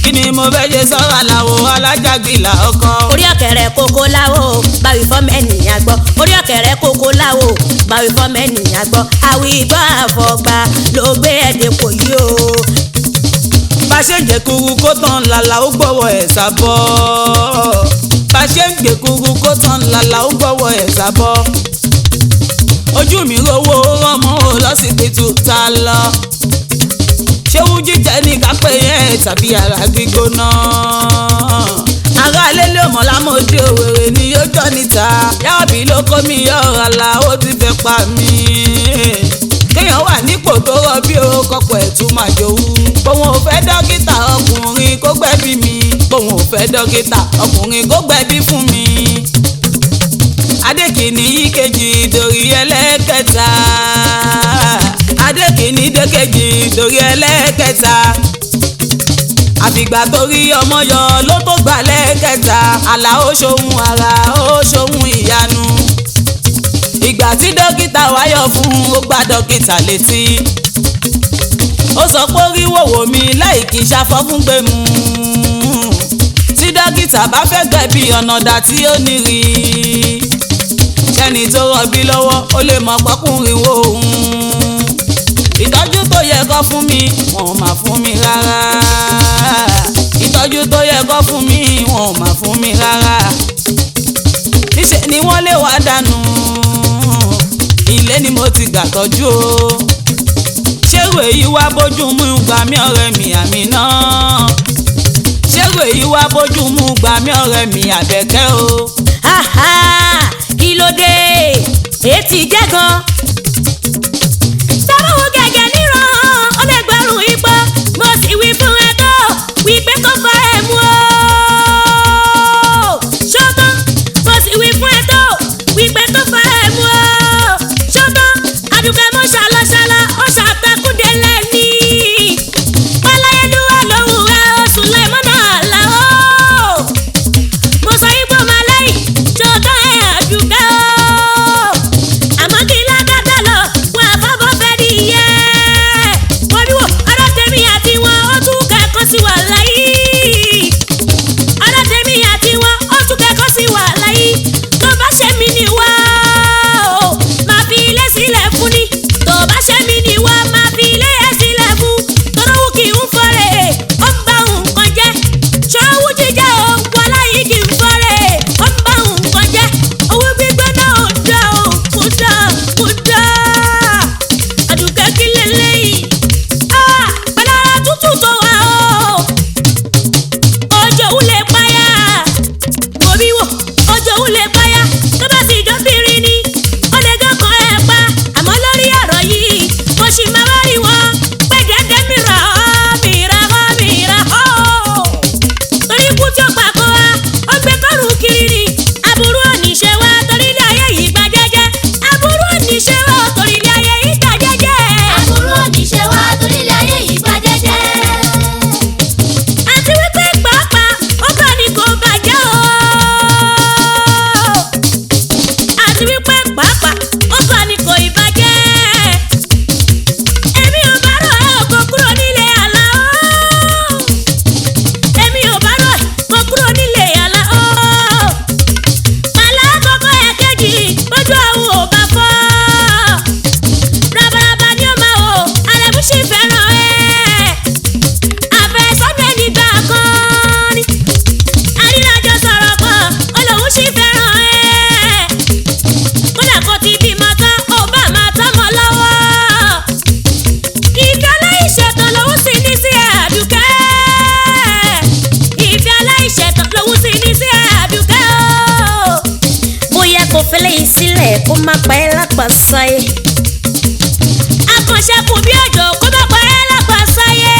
kí ni mo fẹ́ ṣe sọ́rọ̀ làwọ̀ alájàgbìlà ọkọ. orí ọ̀kẹ́rẹ́ kókó láwo báwí fọ́mọ ènìyàn gbọ́ orí ọ̀kẹ́rẹ́ kókó láwo báwí fọ́mọ ènìyàn gbọ́ àwí ìgbọ́ àfọ̀gbà ló gbé ẹ̀dẹ̀ kò yí o. bá ṣe ń jẹ kúrú kó tán lálá ó gbọ́wọ́ ẹ̀ sábọ́. bá ṣe ń gbé kúrú kó tán lálá ó gbọ́wọ́ ẹ̀ sábọ́. ojú mi rówó rọmọ lọ́sibítù tá a lọ. ṣéwú jíjẹ ní kápẹ́ yẹn tàbí ara gbígbóná. ará lélẹ̀ ọmọ lámòdì òwèrè ni yóò jọ níta. yáàbí ló kó mi yọ̀ọ̀rọ̀ àlà ó ti fẹ́ pa mí. kéèyàn wà nípò tó rọbí o kọ́pọ̀ ẹ̀ tún máa jowú. bòun ò fẹ́ dókítà ọkùnrin kó gbẹ̀bí mi. bòun ò fẹ́ dókítà ọkùnrin kó gbẹ̀bí fún mi. adékìní ìkejì dorí ẹlẹ́kẹta. adékìní dékejì dorí ẹlẹ́kẹta. àfìgbà torí ọmọ yọ ló tó gbà lẹ́kẹta. àlà ó ṣohun ara ó ṣohun ìyanu. ìgbà tí dókítà wáyọ̀ fún ó gbá dókítà létí. ó sọ pé orí wòwò mi láì kí ṣafọ́ fún gbẹ̀mú. tí dókítà bá fẹ́ gbẹ̀bí ọ̀nà dà tí ó ní rí. kẹ́ni tó rọbí lọ́wọ́ ó lè mọ pọ́kùnrin wo òun. ìtọ́jú tó yẹ kó fún mi wọn ò máa fún mi rárá. ìtọ́jú tó yẹ kó fún mi wọn ò máa fún mi rárá. níṣẹ́ ni wọ́n lé wá dànù. ilé ni mo ti gbà tọ́jú o. ṣérò èyí wá bójú mú gbà mí ọ̀rẹ́ mi Àmínà. ṣérò èyí wá bójú mú gbà mí ọ̀rẹ́ mi Àbẹ̀kẹ́ o. kí ló dé ètí jẹ́ gan. sábàwọ̀ gẹ́gẹ́ níran ó lè gbẹ̀rún ipò mo sì wí fún ẹ tó wí pé kó fọ́ ẹ mú o. ṣọ́tán mo sì wí fún ẹ tó wí pé kó fọ́ ẹ mú o. ṣọ́tán Àdùkẹ́ mọ́ ṣàlọ́ṣàlọ́ ó ṣàtẹ̀kùdé lẹ́ni. páláyéluwà lòun rẹ̀ oṣù lẹ́mọ́nà làwọ̀. mo sọ yín pé ọmọ aláì ṣọ́tán ẹ̀ Àdùkẹ́ o. àmọ́ kí lágàtà lọ wọn àfọ́bọ́ fẹ́ di iye. wọ́bíwò ọ̀rọ̀ tèmi àti wọn ó tún kẹ́kọ̀ọ́ sí wà láyé. ọ̀rọ̀ tèmi àti wọn ó tún kẹ́kọ̀ọ́ sí wà láyé. tó bá ṣe mí ni wá o máa fi ilé sílẹ̀ fún ni. tó bá ṣe mí ni wá máa fi ilé ẹ̀ sílẹ̀ fún. torówó kì í ń fọ́rẹ̀ ó ń bá nǹkan jẹ́. ṣọ́wó jíjẹ́ o wọ́n láyé kì í fọ́rẹ̀ ó ń bá nǹkan jẹ́. owó gbígbóná ò dá o kò dá kò dá. Àdùkẹ́ kí lélẹ́yìí pẹ̀lú ara tútù tó wà o. ọjọ́ òun lè páyà òbí wò ọjọ́ òun lè páyà tó bá sì jọ́bìnrin ni ó lè gọ́kàn ẹ̀ pa. àmọ́ lórí ọ̀rọ̀ yìí mo sì máa wá rí wọn pé dẹ́dẹ́ mìíràn torí ikú tí ó pàgọ́ wa ó gbé kọ́rù kiri ni. aburú ò ní ṣe wá torí ilé ayé yìí gbà jẹ́jẹ́. aburú ò ní ṣe wá torí ilé ayé yìí gbà jẹ́jẹ́. Aburú ò ní ṣe wá torí ilé ayé yìí gbà jẹ́jẹ́. àti wípé pàápàá ọba ni kò bàjẹ́ o. àti wípé pàápàá ọba ni kò ìbàjẹ́. èmi ò bá rọ̀ ẹ́ kó kúrò nílé àlá o. èmi ò bá rọ̀ ẹ́ kó kúrò nílé àlá o. màlá àkọ́kọ́ ẹ̀kejì ojú àwọn ò bá fọ́. rabaraba ni ó máa wò Àrẹ̀mú sì fẹ́ràn ẹ̀. àfẹ́sọ́nà nígbà kan ni. àrírájọ sọ̀rọ̀ kan Olóhùn sì fẹ́ràn ẹ̀. kódà kó ti bímọ tán ó bá máa tọ́mọ lọ́wọ́. ìfẹ́ aláìṣẹ̀tàn lòun sì ní sí Àdùkẹ́. ìfẹ́ aláìṣẹ̀tàn lòun sì ní sí Àdùkẹ́ o. bóyá kò fẹ́lẹ́ yìí sílẹ̀ kó má pa ẹ́ lápàsáyé. akànṣẹ́kù bí òjò kó má pa ẹ́ lápàsáyé.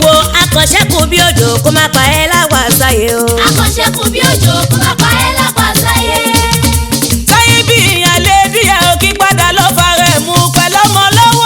wo akànṣẹ́kù bí òjò kó má pa ẹ́ lápàsáyé o. Akànṣẹ́kù bí òjò kó má pa ẹ́ lápá sáyé. táyé bí ìyàlẹ́ bí ẹ ò kí padà lọ fara ẹ̀ mú pẹ̀lú ọmọ lọ́wọ́.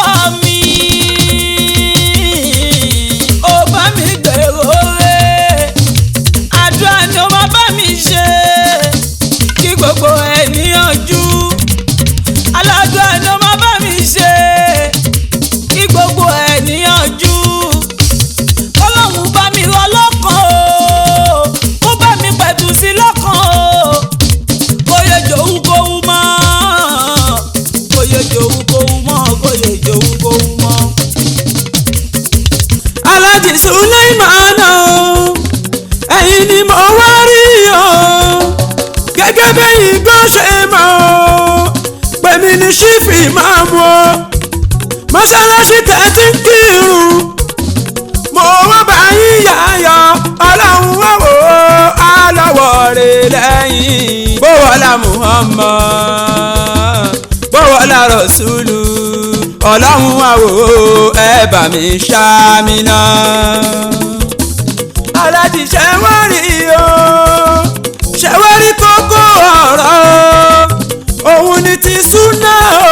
Sùlẹ́mánà o ẹ̀yin ni mo wá rí o gẹ́gẹ́ bẹ́yìn gan ṣe mọ̀ o pèmí ní ṣífì máa mú o mọ́ṣáláṣí tẹ́tí kírun mo wá bá yín yáyọ ọlọ́run wá wò ó alọ́wọ́ rẹ̀ lẹ́yìn bówọ́lá Muhammad bówọ́lá Rasulu ọlọ́run wá wò ó ẹ bá mi ṣàmìnà. aláàjì ṣẹ́wárí o ṣẹ́wárí kókó ọ̀rọ̀ òun ni ti súná o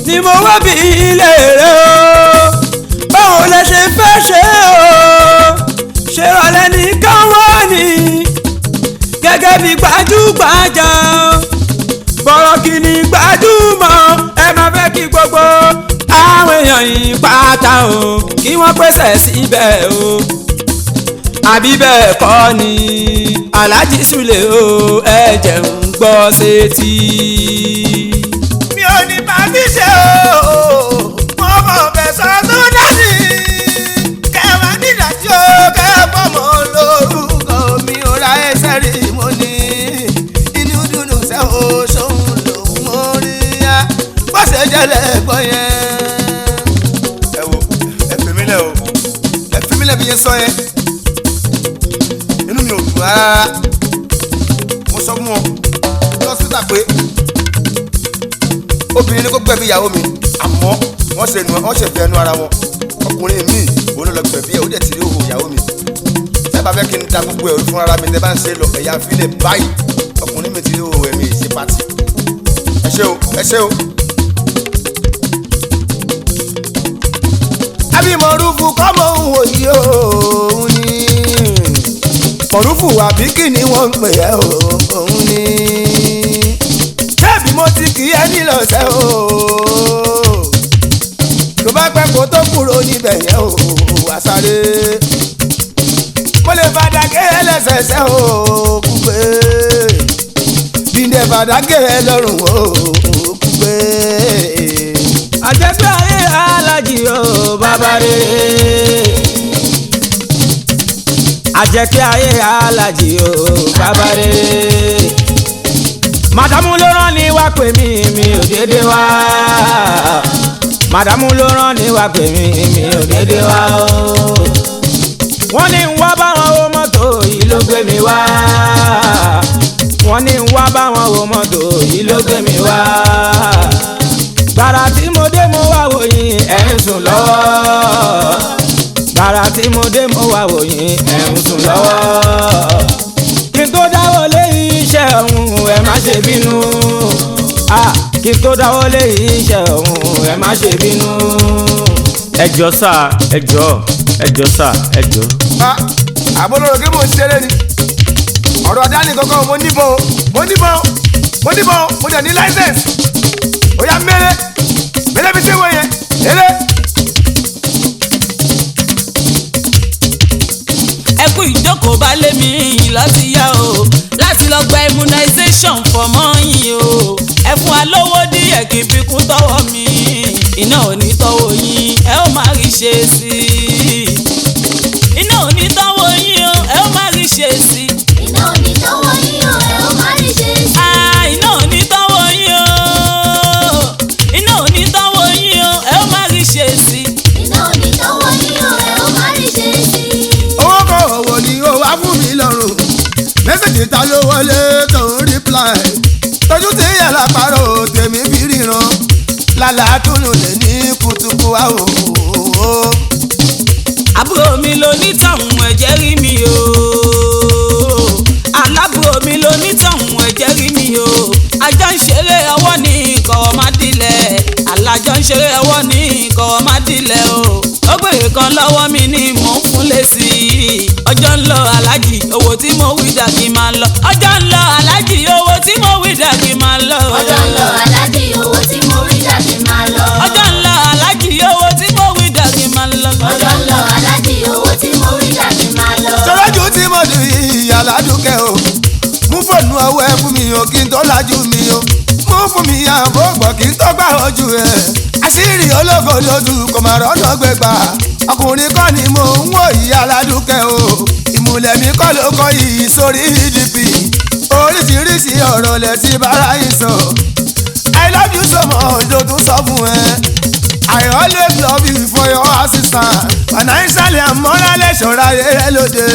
ni mo wá bí ilé rẹ o báwo lẹ ṣe fẹ́ ṣe o ṣe rọlẹ́ ní káwọ́ ni gẹ́gẹ́ bí gbajúgbajà bọ̀rọ̀ kìíní gbajúmọ̀ ẹ máa fẹ́ kí gbogbo àwọn èèyàn yìí pátá o kí wọ́n pèsè síbẹ̀ o àbí bẹ́ẹ̀ kọ́ ni Alhaji Sule o ẹ jẹ́ ń gbọ́ sétí. mi ò ní bá mi ṣe o mo mọ̀ fẹ̀sọ̀ tó dání kẹwàá nídàájọ́ kẹfọ́mọ lórúkọ mi ò ra ẹsẹ̀ rí mo ní inú dúdú sẹ́ o ṣòun lòun mo rí ya bó ṣe jẹ́lẹ̀ gbọ́ yẹn. ẹ wo ẹ fi mí lẹ̀ o ẹ fi mí lẹ̀ bí yẹn sọ yẹn inú mi ò dùn rárá mo sọ fún wọn ní hospital pé obìnrin ni kò gbẹ̀bí ìyàwó mi àmọ́ wọ́n ṣe fẹ́ ẹnu ara wọn ọkùnrin mi òun ló lọ gbẹ̀bí ẹ̀ ó dẹ̀ ti rí òhò ìyàwó mi tẹ́ bá fẹ́ kí n da gbogbo ẹ̀rú fún ara mi tẹ́ bá ń ṣe lọ ẹ̀yà fílẹ̀ báyìí ọkùnrin mi ti rí òhò ẹ̀mí ìṣe pàtì ẹ ṣé o ẹ ṣé o. àbí mọ̀rúfù kọ́mọ òun òyì òun ni mọ̀rúfù àbí kí ni wọ́n ń pè ẹ́ òun ni bí mo ti kì í ẹni lọ́sẹ̀ o tó bá pẹ́ kó tó kúrò níbẹ̀ yẹn o wá sáré mo lè fàdákẹ́ ẹlẹ́sẹ̀ẹsẹ̀ o kú pé dídé fàdákẹ́ ẹlọ́run o kú pé. àjẹpẹ́ ayé Alhaji o bàbá rere àjẹpẹ́ ayé Alhaji o bàbá rere màdàmú ló rán ni wá pè mí mi ò dédé wá màdàmú ló rán ni wá pè mí mi ò dédé wá o wọ́n ní ń wá báwọn wo mọ́tò yìí ló gbé mi wá wọ́n ní ń wá báwọn wo mọ́tò yìí ló gbé mi wá gbàrà tí mo dé mo wá wò yín ẹ̀ ń sùn lọ́wọ́ gbàrà tí mo dé mo wá wò yín ẹ̀ ń sùn lọ́wọ́ kí n tó dáwọ́ lé iṣẹ́ ọ̀hún ẹ má ṣe bínú kí n tó dáwọ́ lé iṣẹ́ ọ̀hún ẹ má ṣe bínú. ẹjọ́ sà ẹjọ́ sà ẹjọ́. àbúrò kí mo ṣeré ni ọ̀rọ̀ dání kankan mo níbọn mo dẹ̀ ní láísẹ̀nsì ó yá mẹ́rẹ́ bí ṣé wọ́n yẹn eré. ẹ kú ìjókòó bá lé mi láti yá o láti lọ gba immunization fọmọ yín o ẹ fún wa lówó díẹ̀ kí n fi kún tọwọ́ mi iná ò ní tọwọ́ yín ẹ ó máa rí ṣe sí iná ò ní tọwọ́ yín o ẹ ó máa rí ṣe sí. iná ò ní tọwọ́ yín o ẹ ó máa rí ṣe sí. iná ò ní tọwọ́ yín o iná ò ní tọwọ́ yín o ẹ ó máa rí ṣe sí. iná ò ní tọwọ́ yín o ẹ ó máa rí ṣe sí. owó kọ̀ ọ̀wọ̀ ni ó wá fún mi lọ́rùn mẹ́sẹ̀jì ta ló wọlé tó ń reply tọ́jú tí yàrá parọ́ tèmi fi ríran lálàátúnú lè ní kùtùkù àwò. àbúrò mi ló ní tọ̀hún ẹ̀jẹ̀ rí mi o alábúrò mi ló ní tọ̀hún ẹ̀jẹ̀ rí mi o àjọ ń ṣeré ọwọ́ ní ìkọ̀wọ́ má dilẹ̀ alájọ ń ṣeré ọwọ́ ní ìkọ̀wọ́ má dilẹ̀ o ó gbèrè kan lọ́wọ́ mi ní mò ń fún lésì ọjọ́ ń lọ Alhaji owó tí mo wí dà kí máa lọ ọjọ́ ń lọ Alhaji owó tí mo wí dà kí máa lọ ọjọ́ ń lọ Alhaji owó tí mo wí dà kí máa lọ ọjọ́ ń lọ Alhaji owó tí mo wí dà kí máa lọ ọjọ́ ń lọ Alhaji owó tí mo wí dà kí máa lọ. sọ́lájú tí mo dì í Aládùkẹ́ o mú fóònù ọwọ́ ẹ fún mi o kí n tó lajú mi o mú fún mi àbó gbọ̀ kí n tó gbà ojú ẹ̀ àṣírí ológo lójú kò má rọ́nà gbégbá ọkùnrin kọ́ ni mò ń wò yí aládùúkẹ́ o ìmùlẹ̀ mi kọ́ ló kọ́ yìí sórí ìdìp oríṣiríṣi ọ̀rọ̀ lẹ̀ ti bára yìí sọ I love you so much ló tún sọ fún ẹ I always love you for your assistance financially and morally ṣọ́ra rẹ̀ lóde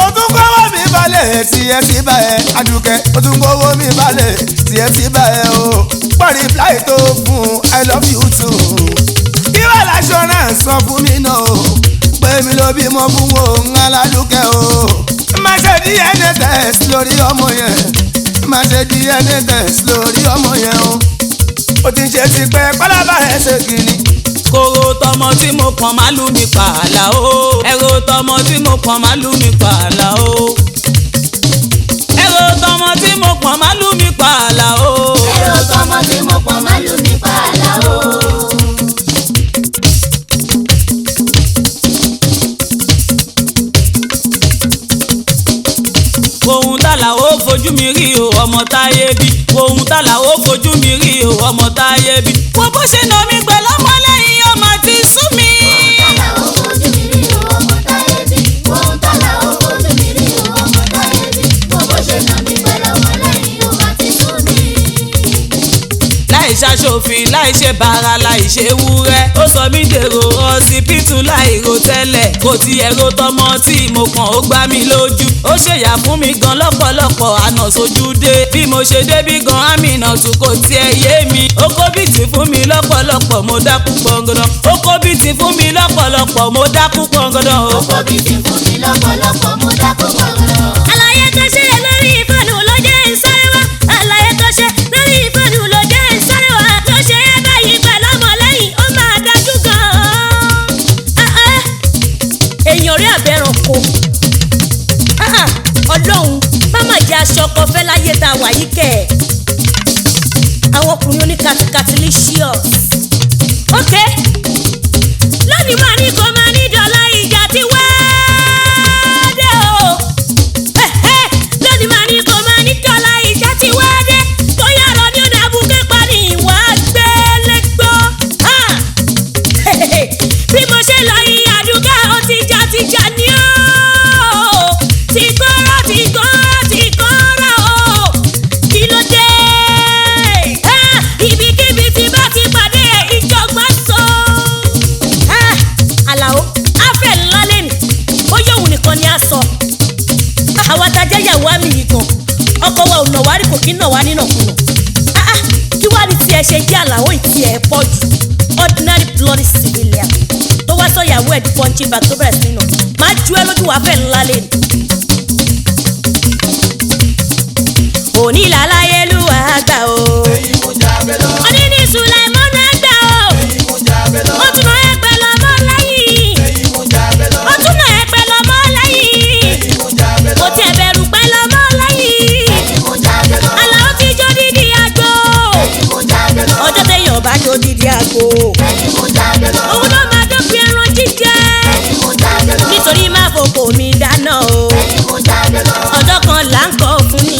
o tún kọ́wọ́ mi balẹ̀ tiẹ̀ sí báyẹn Adùkẹ́ o tún kọ́wọ́ mi balẹ̀ tiẹ̀ sí báyẹn o pọ̀ reply tó fún I love you too kí wàá láṣọ náà sọ fún mi náà o pé mi ló bímọ fún òun Aládùkẹ́ o má ṣe DNA test lórí ọmọ yẹn má ṣe DNA test lórí ọmọ yẹn o ti ń ṣe ti pẹ́ pálábà ẹ̀ ṣe kìíní. kóró tọmọ tí mo pọn má lù mí pààlà o ẹ̀rọ tọmọ tí mo pọn má lù mí pààlà o ẹ̀rọ tọmọ tí mo pọn má lù mí pààlà o ẹ̀rọ tọmọ tí mo pọn má lù mí pààlà o. ohun tààlà ó fojú mi rí o ọmọ táyé bí ohun tààlà ó fojú mi rí o ọmọ táyé bí. wo bó ṣe nà mí pẹ̀lú ọmọ lẹ́yìn ọmọ ti sú mi. tààlà ó fojú mi rí o ọmọ táyé bí ohun tààlà ó fojú mi rí o ọmọ táyé bí wo bó ṣe nà mí pẹ̀lú ọmọ lẹ́yìn ọmọ ti sú mi. láì ṣaṣòfin láì ṣe bàrà láì ṣe wúrẹ́ ó sọ mí dèrò ọsibítù láì ro tẹ́lẹ̀ kò tiẹ̀ ro tọmọ tí mo kàn ó gbá mi lójú ó ṣèyà fún mi gan lọ́pọ̀lọpọ̀ àná sójú dé bí mo ṣe débí gan àmìnà tún kò tiẹ̀ yé mi ó kó bìtì fún mi lọ́pọ̀lọpọ̀ mo dákú gbọ̀ngàdàn ó kó bìtì fún mi lọ́pọ̀lọpọ̀ mo dákú gbọ̀ngàdàn ó kó bìtì fún mi lọ́pọ̀lọpọ̀ mo dákú gbọ̀ngàdàn. àlàyé tó ṣe lórí ìfọ̀nù ló jẹ́ ìsáré wá àlàyé tó ṣe lórí ìfọ̀nù ló jẹ́ ìsáré wá ló ṣe é báyìí pẹ̀lú ọmọ lẹ́yìn ó máa dájú gan-an. èèyàn rí àbẹ̀ràn kò ọlọ́run má má jẹ́ aṣọ ọkọ fẹ́ láyé tá a wà yìí kẹ̀ àwọn ọkùnrin oníkatikati licious. ok lónìí máa ní kó máa ní dọ́là ìjà ti wá dé o lónìí máa ní kó máa ní dọ́là ìjà ti wá dé tó yàrá ní ọ̀nà àbúké pa ní ìwà gbẹ́lẹ́gbọ́. bí mo ṣe lọ yí Àdùkẹ́ ó ti jà ní o tìkọ́rọ̀ o kí ló dé ibikíbi tí bá ti pàdé ìjọgbọ́n so. Àlàó afẹ́ ńlá lẹ́nu ó yẹ òun nìkan ni a sọ àwa tá a jẹ́ ìyàwó àmì yìí gan ọkọ wa ò nà wá rí kò kí nà wá nínàkúnà kí wàá ní tiẹ̀ ṣe jẹ́ Àlàó ìtì ẹ̀ pọ̀ jù ordinary bloody civilian tó wá sọ ìyàwó ẹ̀ di punching bag tó bẹ̀rẹ̀ sí nà máa ju ẹ lójú wàá fẹ́ ńlá lẹ́nu. òní làlàyé lùwà àgbà o. òní ní Sùlẹ̀mọ́nù àgbà o. ó tún náà ẹ̀pẹ̀ lọ́mọ lẹ́yìn. ó tún náà ẹ̀pẹ̀ lọ́mọ lẹ́yìn. kò tiẹ̀ bẹ̀rù pẹ́ lọ́mọ lẹ́yìn. Àlàó ti jó dídí àgbo. ọjọ́ téèyàn bá jó dídí àgbo. òun ló máa dópin ẹran jíjẹ. nítorí má fòkò mi dáná o. ọjọ́ kan là ń kọ́ fún mi.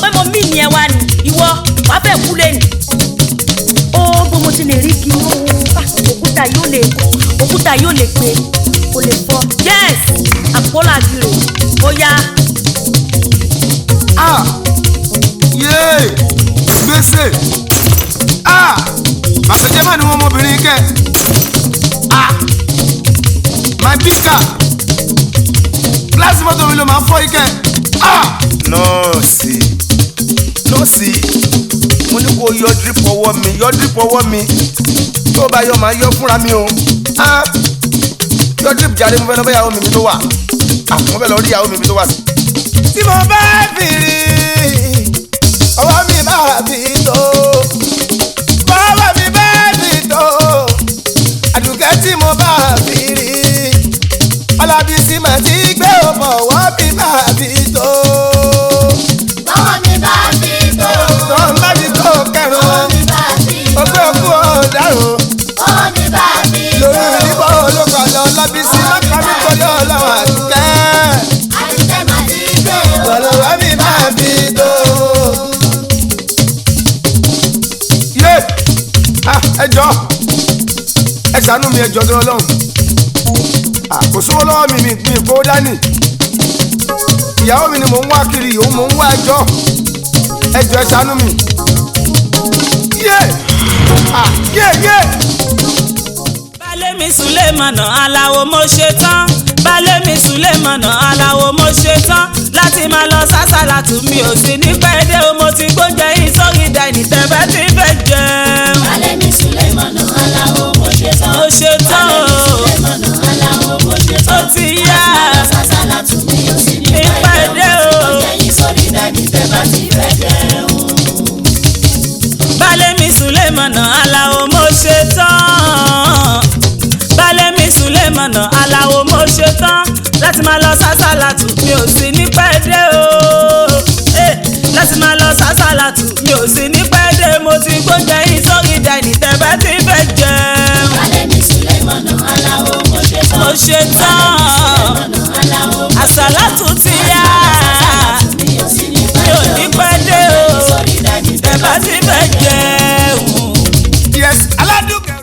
pé mo mí ni ẹ wá ni ìwọ wàá fẹ́ kú lẹ́nu. ó bó mo ti lè rí kí òkúta yóò lè pé kò lè fọ́. yes àpọ́lá gírè ó yá. yéé gbèsè bàtẹ̀jẹ́ bá ní wọn ọmọbìnrin kẹ́ my pika gíláàsì mọ́tò mi ló máa fọ́ ikẹ́ nọ́ọ̀sì mo ní kó yọ drip ọwọ́ mi tó bá yọ máa yọ fúnra mi o yọ drip jáde mo fẹ́ lọ bẹ́ ìyàwó mi tó wà mo fẹ́ lọ rí ìyàwó mi tó wà. tí mo bá fi rí ọwọ́ mi bá fi tó bọ́wọ́ mi bá fi tó àdùkẹ́ tí mo bá fi rí ọlábísí mà ti gbé ọmọ ọwọ́ mi bá fi tó. bọ́wọ́ mi bá fi tó. tó ń bá fi tó kẹrùn. bọ́wọ́ mi bá fi tó. ọgbẹ́ òkú ọ̀daràn. bọ́wọ́ mi bá fi tó. lórí ìdìbò olóko lọ ọlábísí má kà mí kọjá ọlọ́wọ́ àdùkẹ́. àdùkẹ́ mà ti gbé ọwọ́ mi bá fi tó. ẹjọ́ ẹ ṣàánú mi ẹjọ́ tó Ọlọ́run kò sówó lọ́wọ́ mi kó dání ìyàwó mi ni mò ń wá kiri òun mò ń wá ẹjọ́ ẹ ṣàánú mi Balẹ̀ mi Sulemana Aláwo mo ṣe tán Balẹ̀ mi Sulemana Aláwo mo ṣe tán láti máa lọ sásàlátù mi ò sí ní pẹ́ẹ́dẹ́ o mo ti gbóúnjẹ yìí sórí dání tẹ́fẹ́ tí fẹ́ jẹun. Balẹ̀ mi Sulemana Aláwo mo ṣe tán. mo ṣe tán o Sulemana Aláwo mo ṣe tán. ó ti yá sásàlátù mi ò sí ní ní pẹ́ẹ́dẹ́ o. gbóúnjẹ yìí sórí dání tẹ́fẹ́ tí fẹ́ jẹun. Balẹ̀ mi Sulemana Aláwo mo ṣe tán Balẹ̀ mi Sulemana Aláwo mo ṣe tán láti máa lọ sásàlátù mi ò sí ní pẹ́ẹ́dẹ́ o láti máa lọ sásàlátù mi ò sí ní pẹ́ẹ́dẹ́ mo ti gbóúnjẹ yìí sórí dání tẹ́fẹ́ tí fẹ́ jẹun. Balẹ̀ mi Sulemana Aláwo mo ṣe tán. mo ṣe tán